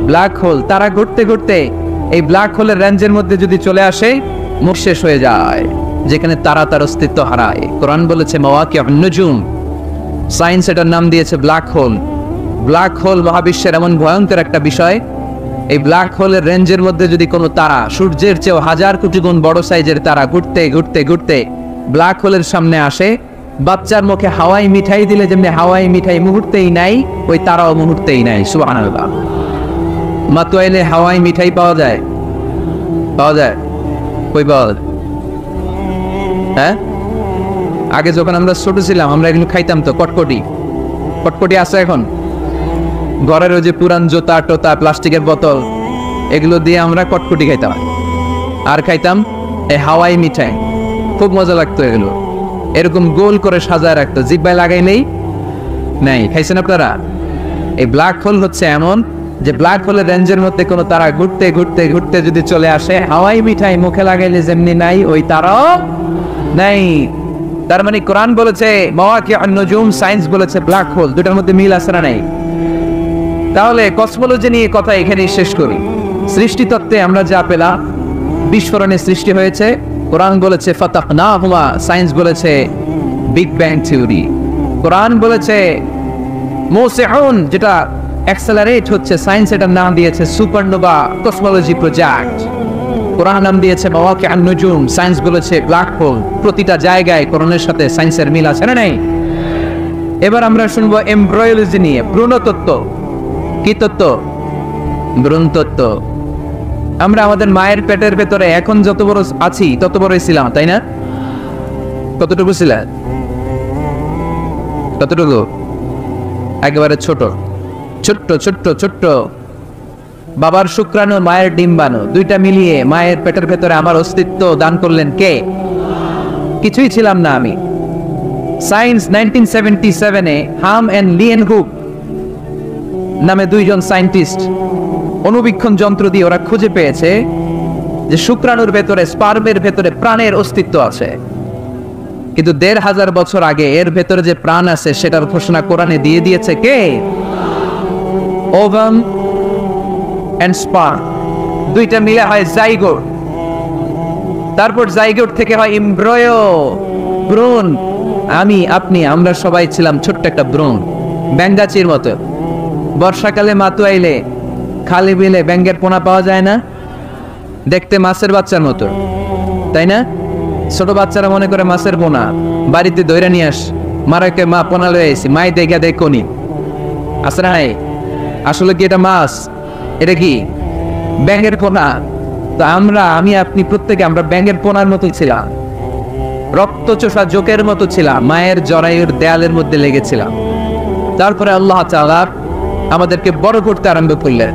Black hole. তারা ঘুরতে ঘুরতে এই ব্ল্যাক হোলের রেঞ্জের মধ্যে যদি চলে আসে, মুখ শেষ হয়ে যায়, যেখানে তারা তার অস্তিত্ব হারায়। কোরআন বলেছে মাওয়াকিউন নুজুম। সায়েন্স এটার নাম দিয়েছে ব্ল্যাক হোল। ব্ল্যাক হোল মহাবিশ্বের এমন ভয়ঙ্কর একটা বিষয়, এই ব্ল্যাক হোলের রেঞ্জের মধ্যে যদি কোনো তারা সূর্যের চেয়েও 1000 কোটি গুণ বড় সাইজের তারা ঘুরতে ঘুরতে ঘুরতে ব্ল্যাক হোলের সামনে আসে, বাচ্চার মুখে হাওয়াই মিঠাই দিলে যেমনি হাওয়াই মিঠাই মুহূর্তেই নাই, ওই তারাও মুহূর্তেই নাই। সুবহানাল্লাহ। মাতোয়াইলে হাওয়াই মিঠাই পাওয়া যায়? পাওয়া যায়? কই পাওয়া যায়? হ্যাঁ, আগে যখন আমরা ছোট ছিলাম আমরা এগুলো খাইতাম তো। কটকটি, কটকটি আছে এখন? ঘরের ওই যে পুরান জোতা টোতা প্লাস্টিকের বোতল, এগুলো দিয়ে আমরা কটকটি খাইতাম। আর খাইতাম এই হাওয়াই মিঠাই, খুব মজা লাগতো। এগুলো এরকম গোল করে সাজায় রাখতো, জিব্বায় লাগাইলেই নাই। খাইছেন আপনারা? এই ব্ল্যাক হোল হচ্ছে এমন যে ব্ল্যাক হোলের রেঞ্জের মধ্যে কোনো তারা ঘুরতে ঘুরতে ঘুরতে যদি চলে আসে, হাওয়াই মিঠাই মুখে লাগাইলে যেমনি নাই, ওই তারাও নাই। তার মানে কোরআন বলেছে মাওয়াকিউন নুজুম, সায়েন্স বলেছে ব্ল্যাক হোল। দুটার মধ্যে মিল আছে না নাই? তাহলে কসমোলজি নিয়ে কথা এখানেই শেষ করি। সৃষ্টি তত্ত্বে আমরা যা পেলাম, বিস্ফোরণে সৃষ্টি হয়েছে। কোরআন বলেছে ফাতাহনাহুমা, সায়েন্স বলেছে বিগ ব্যাং থিওরি। কোরআন বলেছে মুসিউন, যেটা অ্যাক্সেলারেট হচ্ছে, সায়েন্স এটার নাম দিয়েছে সুপারনোভা কসমোলজি প্রজেক্ট। কোরআন নাম দিয়েছে মাওয়াকিউন নুজুম, সায়েন্স বলেছে ব্ল্যাক হোল। প্রতিটা জায়গায় কোরআনের সাথে সায়েন্সের মিল আছে না নাই? এবার আমরা শুনবো এমব্রায়োলজি নিয়ে, ভ্রূণতত্ত্ব। কি তত্ত্ব? ভ্রূণতত্ত্ব। আমরা আমাদের মায়ের পেটের ভেতরে এখন যত বড় আছি তত বড়ই ছিলাম, তাই না? কতটুকু ছিলেন? কতটুকু? একেবারে ছোট ছোট্ট ছোট্ট ছোট্ট। বাবার শুক্রাণু, মায়ের ডিম্বাণু, দুইটা মিলিয়ে মায়ের পেটের ভেতরে আমার অস্তিত্ব দান করলেন কে? কিছুই ছিলাম না আমি। সায়েন্স 1977-এ হাম এন্ড লিয়েনহুক নামে দুইজন সায়েন্টিস্ট অনুবীক্ষণ যন্ত্র দিয়ে ওরা খুঁজে পেয়েছে যে শুক্রাণুর ভেতরে, স্পার্মের ভেতরে প্রাণের অস্তিত্ব আছে, কিন্তু ১৫০০ বছর আগে এর ভেতরে যে প্রাণ আছে সেটার ঘোষণা কোরআনে দিয়ে দিয়েছে কে? ওভাম এন্ড স্পার্ম দুইটা মিলে হয় জাইগোট, তারপর জাইগোট থেকে হয় এমব্রয়ো, ভ্রূণ। আমি, আপনি, আমরা সবাই ছিলাম ছোট্ট একটা ভ্রূণ, ব্যাঙ্গাচির মতো। বর্ষাকালে মাতুয়াইলে খালি বিলে ব্যাঙ্গের পোনা পাওয়া যায় না, দেখতে মাছের বাচ্চার মতো, তাই না? ছোট বাচ্চারা মনে করে মাছের পোনা, বাড়িতে দইরা নিয়ে আস, মারাকে মা পোনা লয়ে আইছি, মাই দেখা দেখনি আছে না? আসলে কি এটা মাছ? এটা কি ব্যাঙের পোনা? তো আমরা, আমি, আপনি, প্রত্যেকে আমরা ব্যাঙের পোনার মতো ছিলাম, রক্তচোষা জোকের মতো ছিলাম, মায়ের জরায়ুর দেয়ালের মধ্যে লেগেছিলাম। তারপরে আল্লাহ তাআলা আমাদেরকে বড় করতে আরম্ভ করলেন।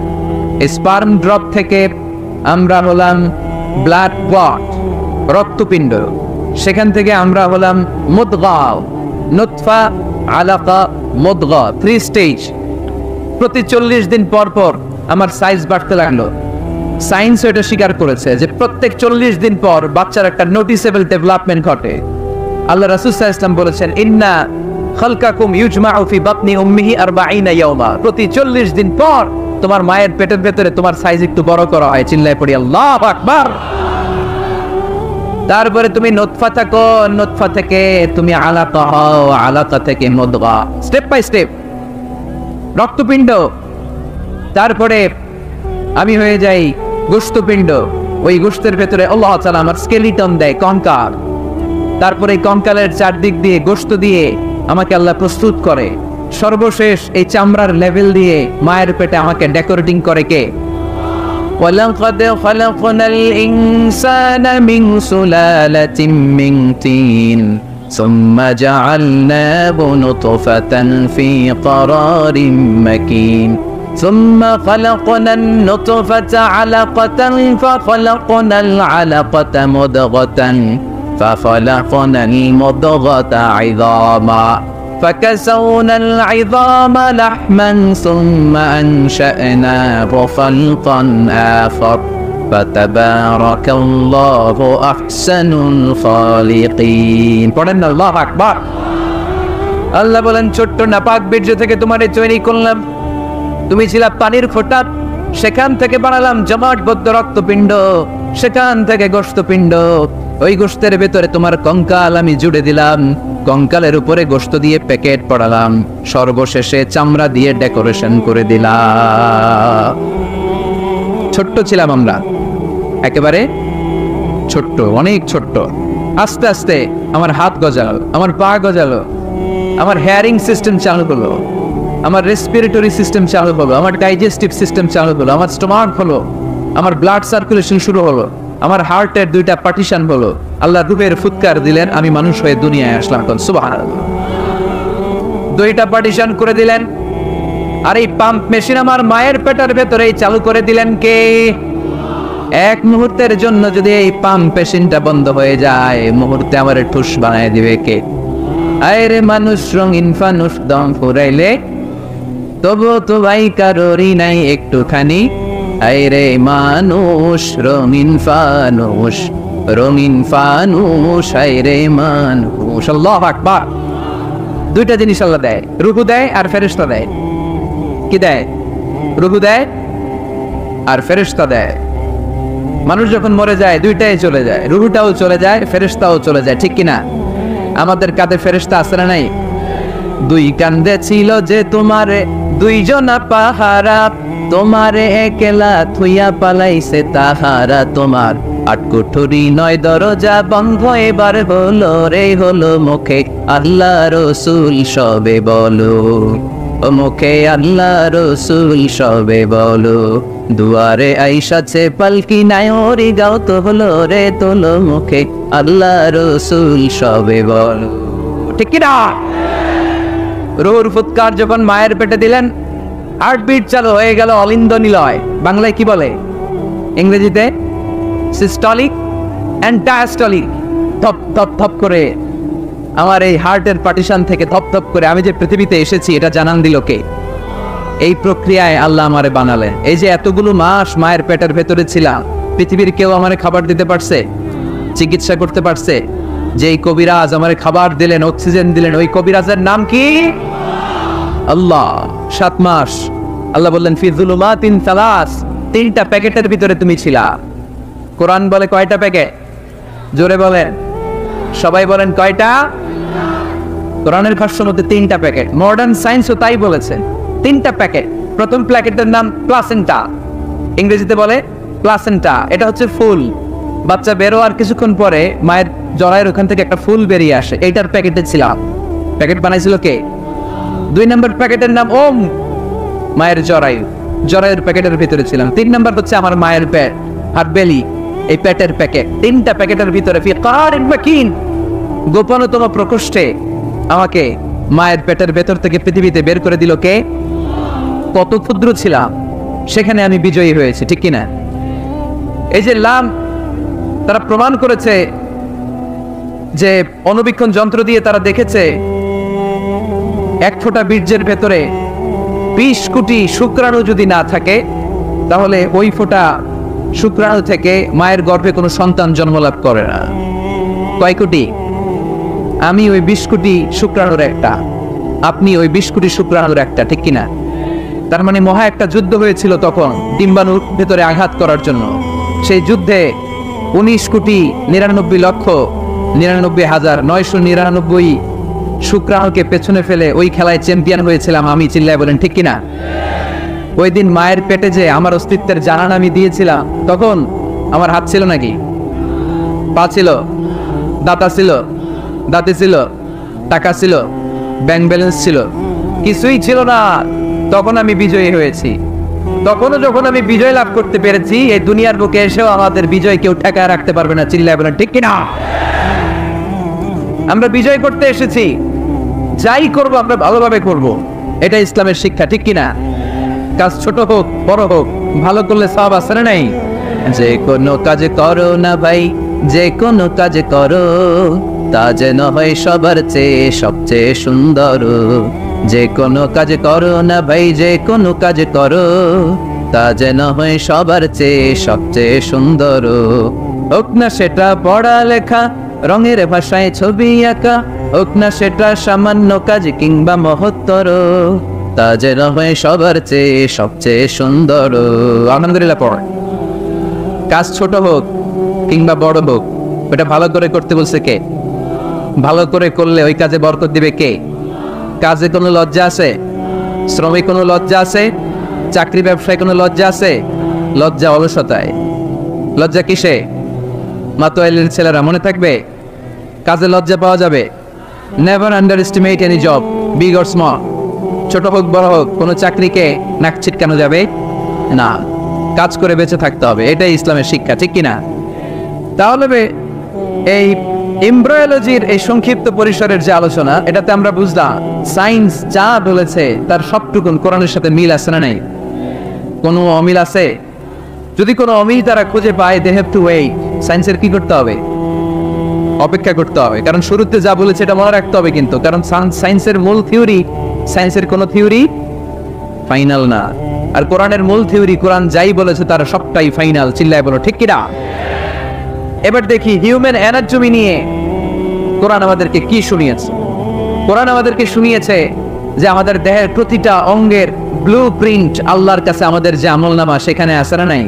স্পার্ম ড্রপ থেকে আমরা হলাম ব্লাড ক্লট, রক্তপিণ্ড। সেখান থেকে আমরা হলাম মুদগা, নুতফা, আলাকা, মুদগা, 3 স্টেজ। প্রতি 40 দিন পর পর আমার সাইজ বাড়তে লাগলো। সায়েন্স এটা স্বীকার করেছে যে প্রত্যেক 40 দিন পর বাচ্চার একটা নোটিসেবল ডেভেলপমেন্ট ঘটে। আল্লাহ রাসূল সাল্লাল্লাহু আলাইহি ওয়াসাল্লাম বলেছেন, ইন্না খালকাকুম ইউজমাউ ফি বাতনি উম্মিহি 40 ইয়াওমা। প্রতি 40 দিন পর তোমার মায়ের পেটের ভেতরে তোমার সাইজ একটু বড় করা হয়। চিল্লায় পড়ি আল্লাহু আকবার। তারপরে তুমি নুতফা থাকো, নুতফা থেকে তুমি আলাকা হও, আলাকা থেকে মুদগা, স্টেপ বাই স্টেপ রক্তপিণ্ড। তারপরে আমি হয়ে যাই গোশতপিণ্ড। ওই গোশতের ভেতরে আল্লাহ তাআলা আমার স্কেলিটন দেয়, কঙ্কাল। তারপরে এই কঙ্কালের চারদিক দিয়ে গোশত দিয়ে আমাকে আল্লাহ প্রস্তুত করে। সর্বশেষ এই চামড়ার লেভেল দিয়ে মায়ের পেটে আমাকে ডেকোরেটিং করে কে? ওয়ালাকাদ খালাকনাল ইনসানা মিন সুলালাতিন মিন তিন সুম্মা জাআলনাহু নুতফাতান ফি ক্বারারিন মাকিন ثم خلقنا النطفة علقة فخلقنا العلقة مضغة فخلقنا المضغة عظاما فكسونا العظام لحما ثم أنشأناه خلقا آخر فتبارك الله أحسن الخالقين. পড়েন আল্লাহু আকবার। আল্লাহ বলেন, ছোট্ট নাপাক বীর্য থেকে তোমারে তৈরি করলাম, তুমি ছিলা পানির ফোঁটা, সেখান থেকে বানালাম জমাটবদ্ধ রক্তপিণ্ড, সেখান থেকে গোশতপিণ্ড। ওই গোশতের ভেতরে তোমার কঙ্কাল আমি জুড়ে দিলাম, কঙ্কালের উপরে গোশত দিয়ে প্যাকেট পড়ালাম, সর্বশেষে চামড়া দিয়ে ডেকোরেশন করে দিলাম। ছোট্ট ছিলাম আমরা, একেবারে ছোট্ট, অনেক ছোট্ট। আস্তে আস্তে আমার হাত গজালো, আমার পা গজালো, আমার হেয়ারিং সিস্টেম চালু হলো, আমার রেসপিরেটরি সিস্টেম চালু হলো, আমার ডাইজেস্টিভ সিস্টেম চালু হলো, আমার স্টোমাক হলো, আমার ব্লাড সার্কুলেশন শুরু হলো, আমার হার্টের 2টা পার্টিশন হলো। আল্লাহ রূহের ফুৎকার দিলেন, আমি মানুষ হয়ে দুনিয়ায় আসলাম। সুবহানাল্লাহ। 2টা পার্টিশন করে দিলেন। আর এই পাম্প মেশিন আমার মায়ের পেটের ভেতরেই চালু করে দিলেন কে? এক মুহূর্তের জন্য যদি এই পাম্প মেশিনটা বন্ধ হয়ে যায়, মুহূর্তে আমার ঠুস বানায় দিবে কে? আরে মানুষ রঙিন ফানুস দম ফুরাইলে তবু তো ভাই কারোরই নাই একটুখানি। আরে মানুষ রঙিন ফানুস, রঙিন ফানুস, আরে মানুষ। আল্লাহু আকবার। 2টা জিনিস আল্লাহ দেয়, রূহ দেয় আর ফেরেশতা দেয়। কি দেয়? রূহ দেয় আর ফেরেশতা দেয়। মানুষ যখন মরে যায় 2টাই চলে যায়, রূহটাও চলে যায়, ফেরেশতাও চলে যায়, ঠিক কিনা? আমাদের কাঁধে ফেরেশতা আছে না নাই? 2 কান্দে ছিল যে তোমারে 2 জনা পাহারা, তোমারে একলা থুইয়া পালাইছে তাহারা। তোমার 8 কুঠুরি 9 দরজা বন্ধ, এবার হলো রে হলো মুখে আল্লাহ রসুল সবে বলো, ও মুখে আল্লাহ রসুল সবে বলো। দুয়ারে আইসাছে পালকি নায়রি গাও তো হলো রে তোলো মুখে আল্লাহ রসুল সবে বলো, ঠিক কিনা? রুহুর ফুৎকার যখন মায়ের পেটে দিলেন, হার্টবিট চালু হয়ে গেল, অলিন্দ নিলয়। বাংলায় কি বলে? ইংরেজিতে সিস্টলিক এন্ড ডায়াস্টলিক। ধপ ধপ ধপ করে আমার এই হার্টের পার্টিশন থেকে ধপ ধপ করে আমি যে পৃথিবীতে এসেছি এটা জানান দিল কে? এই প্রক্রিয়ায় আল্লাহ আমারে বানালেন। এই যে এতগুলো মাস মায়ের পেটের ভেতরে ছিলাম, পৃথিবীর কেউ আমারে খাবার দিতে পারছে, চিকিৎসা করতে পারছে? যেই কবিরাজ আমারে খাবার দিলেন, অক্সিজেন দিলেন, ওই কবিরাজের নাম কি? আল্লাহ। 7 মাস আল্লাহ বললেন ফি যুলুমাতিন সালাস, 3টা প্যাকেটের ভিতরে তুমি ছিলা। কোরআন বলে কয়টা প্যাকেট? জোরে বলেন, সবাই বলেন কয়টা? কোরআনের ভাষ্যের মধ্যে 3টা প্যাকেট। মডার্ন সায়েন্সও তাই বলেছে, 3টা প্যাকেট। প্রথম প্যাকেটের নাম প্লাসেন্টা, ইংরেজিতে বলে প্লাসেন্টা। এটা হচ্ছে ফুল। বাচ্চা বেরো আর কিছুক্ষণ পরে মায়ের জরায়ের ওখান থেকে একটা ফুল বেরিয়ে আসে, এইটার প্যাকেটে ছিলাম। প্যাকেট বানাইছিল কে? 2 নম্বর প্যাকেটের নাম ওম, মায়ের জরায়ু, জরায়ুর প্যাকেটের ভিতরে ছিলাম। 3 নম্বর হচ্ছে আমার মায়ের পেট, হার্ট বেলি, এই পেটের প্যাকেট। 3টা প্যাকেটের ভিতরে ফি কারিন মাকিন, গোপনতম প্রকোষ্ঠে আমাকে মায়ের পেটের ভেতর থেকে পৃথিবীতে বের করে দিল কে? কত ক্ষুদ্র ছিলাম, সেখানে আমি বিজয়ী হয়েছি, ঠিক কিনা? এই যে লাম, তারা প্রমাণ করেছে যে অণুবীক্ষণ যন্ত্র দিয়ে তারা দেখেছে 1 ফোঁটা বীর্যের ভেতরে 20 কোটি শুক্রাণু যদি না থাকে, তাহলে ওই ফোঁটা শুক্রাণু থেকে মায়ের গর্ভে কোনো সন্তান জন্মলাভ করে না। কয় কোটি? আমি ওই 20 কোটি শুক্রাণুর একটা, আপনি ওই 20 কোটি শুক্রাণুর একটা, ঠিক কিনা? তার মানে মহা একটা যুদ্ধ হয়েছিল তখন ডিম্বাণুর ভেতরে আঘাত করার জন্য। সেই যুদ্ধে 19,99,99,999 শুক্রাণুকে পেছনে ফেলে ওই খেলায় চ্যাম্পিয়ন হয়েছিলাম আমি। চিল্লায় বলেন ঠিক কিনা? ওই দিন মায়ের পেটে যে আমার অস্তিত্বের জানান আমি দিয়েছিলাম, তখন আমার হাত ছিল নাকি? পা ছিল? দাঁতা ছিল? দাঁতে ছিল? টাকা ছিল? ব্যাংক ব্যালেন্স ছিল? কিছুই ছিল না। তখন আমি বিজয়ী হয়েছি। তখনও যখন আমি বিজয় লাভ করতে পেরেছি, এই দুনিয়ার বুকে এসেও আমাদের বিজয় কেউ ঠেকায় রাখতে পারবে না। চিল্লায় বলেন ঠিক কিনা? আমরা বিজয় করতে এসেছি, যাই করব আমরা ভালোভাবে করব, এটা ইসলামের শিক্ষা, ঠিক কিনা? কাজ ছোট হোক বড় হোক, ভালো করলে সওয়াব আছে না নাই? যে কোনো কাজ করো না ভাই, যে কোনো কাজ করো, তা যেন হয় সবার চেয়ে সবচেয়ে সুন্দর। যে কোনো কাজ করো না ভাই, যে কোনো কাজ করো, তা যেন হয় সবার চেয়ে সবচেয়ে সুন্দর। হোক না সেটা পড়ালেখা, রঙের ভাষায় ছবি আঁকা, হোক না সেটা সামান্য কাজ কিংবা মহত্তর, তা যেন হয় সবার চেয়ে সবচেয়ে সুন্দর। আলহামদুলিল্লাহ পড়। কাজ ছোট হোক কিংবা বড় হোক, ওটা ভালো করে করতে বলছে কে? ভালো করে করলে ওই কাজে বরকত দিবে কে? কাজে কোনো লজ্জা আছে? শ্রমে কোনো লজ্জা আছে? চাকরি ব্যবসায় কোনো লজ্জা আছে? লজ্জা অলসতায়। লজ্জা কিসে? মাতোয়াইলের ছেলেরা মনে থাকবে? কাজে লজ্জা পাওয়া যাবে। Never under estimate any job, big or small. ছোট হোক বড় হোক, কোনো চাকরিকে নাক ছিটকানো যাবে না। কাজ করে বেঁচে থাকতে হবে, এটাই ইসলামের শিক্ষা, ঠিক কিনা? তাহলে এই এমব্রায়োলজির এই সংক্ষিপ্ত পরিসরের যে আলোচনা, এটাতে আমরা বুঝলাম সায়েন্স যা বলেছে তার সবটুকুন কোরআনের সাথে মিল আছে না নাই? কোনো অমিল আছে? যদি কোনো অমিল তারা খুঁজে পায়, দে হ্যাভ টু ওয়েট। সায়েন্সের কি করতে হবে? অপেক্ষা করতে হবে। কারণ শুরুতে যা বলেছে এটা মনে রাখতে হবে কিন্তু, কারণ সায়েন্সের মূল থিওরি, সায়েন্সের কোনো থিওরি ফাইনাল না। আর কোরআনের মূল থিওরি, কোরআন যাই বলেছে তার সবটাই ফাইনাল। চিল্লায় বলো ঠিক কিনা? এবার দেখি হিউম্যান অ্যানাটমি নিয়ে কোরআন আমাদেরকে কি শুনিয়েছে। কোরআন আমাদেরকে শুনিয়েছে যে আমাদের দেহের প্রতিটা অঙ্গের ব্লু প্রিন্ট আল্লাহর কাছে আমাদের যে আমলনামা সেখানে আছে না নাই?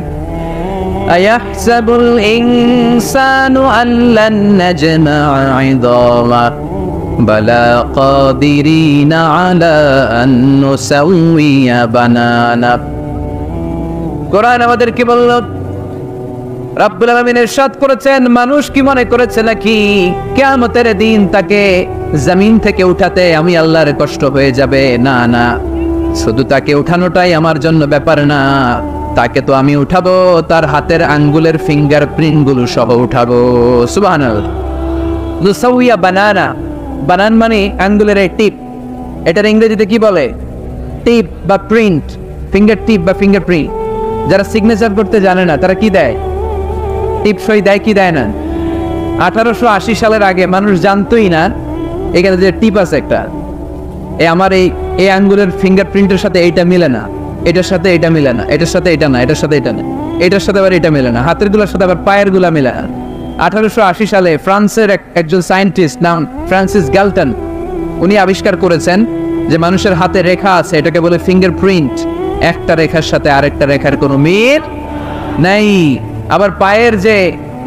আয়াহসাবুল ইনসানু আল্লান নাজমা'a 'idama বালা কাদিরিনা আলা আন নুসাউইয়া বানানা। কোরআন আমাদেরকে বলল, রাব্বুল আলামিন ইরশাদ করেছেন, মানুষ কি মনে করেছে নাকি কিয়ামতের দিন তাকে জমিন থেকে উঠাতে আমি আল্লাহর কষ্ট হয়ে যাবে? না না, শুধু তাকে উঠানোটাই আমার জন্য ব্যাপার না, তাকে তো আমি উঠাবো তার হাতের আঙ্গুলের ফিঙ্গারপ্রিন্ট গুলো সহ উঠাবো। সুবহানাল্লাহ। নুসাউইয়া বানানা, বানান মানে আঙ্গুলের এই টিপ, এটার ইংরেজিতে কি বলে? টিপ বা প্রিন্ট, ফিঙ্গার টিপ বা ফিঙ্গারপ্রিন্ট। যারা সিগনেচার করতে জানে না তারা কি দেয়? টিপসই দেয় কি দেয় না? 1880 সালের আগে মানুষ জানতোই না এখানে যে টিপ আছে একটা, আমার এই আঙ্গুলের ফিঙ্গারপ্রিন্টের সাথে এইটা মিলে না, এটার সাথে এটা মিলে না, এটার সাথে এটা না, এটার সাথে এটা না। এটার সাথে আবার এটা মেলে না, হাতের গুলার সাথে আবার পায়ের গুলা মেলে না। 1880 সালে ফ্রান্সের একজন সায়েন্টিস্ট নাম ফ্রান্সিস গ্যালটন, উনি আবিষ্কার করেছেন যে মানুষের হাতে রেখা আছে, এটাকে বলে ফিঙ্গারপ্রিন্ট। একটা রেখার সাথে আরেকটা রেখার কোনো মিল নাই। আবার পায়ের যে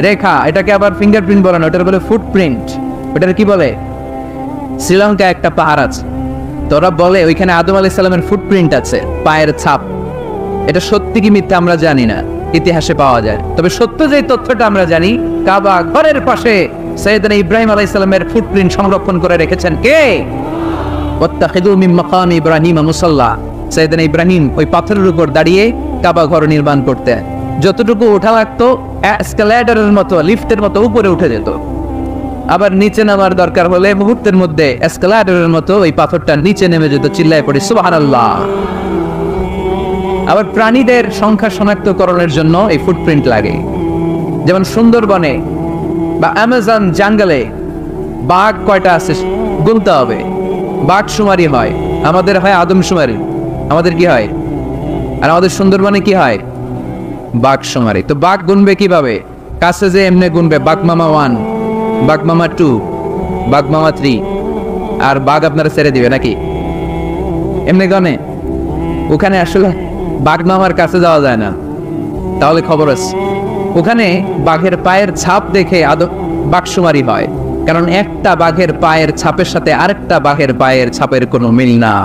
রেখা, এটাকে আবার ফিঙ্গারপ্রিন্ট বলে না, ওটার বলে ফুটপ্রিন্ট। ওটার কি বলে? শ্রীলঙ্কা একটা পাহাড় আছে, তোরা বলে ওইখানে আদম আলাইহিস সালামের ফুটপ্রিন্ট আছে, পায়ের ছাপ। এটা সত্যি কি মিথ্যা আমরা জানি না, ইতিহাসে পাওয়া যায়। তবে সত্য যে তথ্যটা আমরা জানি, কাবা ঘরের পাশে সাইয়েদনা ইব্রাহিম আলাইহিস সালামের ফুটপ্রিন্ট সংরক্ষণ করে রেখেছেন কে? ওয়াত্তাখিযু মিন মাকামি ইব্রাহিম মুসাল্লা। সাইয়েদনা ইব্রাহিম ওই পাথরের উপর দাঁড়িয়ে কাবা ঘর নির্মাণ করতেন। যতটুকু ওঠা লাগতো এসকালেটরের মতো, লিফটের মতো উপরে উঠে যেত। আবার নিচে নামার দরকার হলে মুহূর্তের মধ্যে এসকালেটরের মতো ওই পাথরটা নিচে নেমে যেত, চিল্লায় পড়ে সুবহানাল্লাহ। আবার প্রাণীদের সংখ্যা শনাক্তকরণের জন্য এই ফুটপ্রিন্ট লাগে। যেমন সুন্দরবনে বা অ্যামাজন জঙ্গলে বাঘ কয়টা আছে গুনতে হবে। বাঘ শুমারি হয়, আমাদের হয় আদমশুমারি। আমাদের কি হয়? আর আমাদের সুন্দরবনে কি হয়? বাঘ শুমারি। তো বাঘ গুনবে কিভাবে? কাছে যে এমনি গুনবে, বাঘ মামা 1, বাঘ মামা 2, বাঘ মামা 3, আর বাঘ আপনারা ছেড়ে দিবে নাকি? এমনি গনে? ওখানে আসলে বাঘ মামার কাছে যাওয়া যায় না, তাহলে খবর আছে। ওখানে বাঘের পায়ের ছাপ দেখে বাঘশুমারি হয়, কারণ একটা বাঘের পায়ের ছাপের সাথে আরেকটা বাঘের পায়ের ছাপের কোনো মিল না।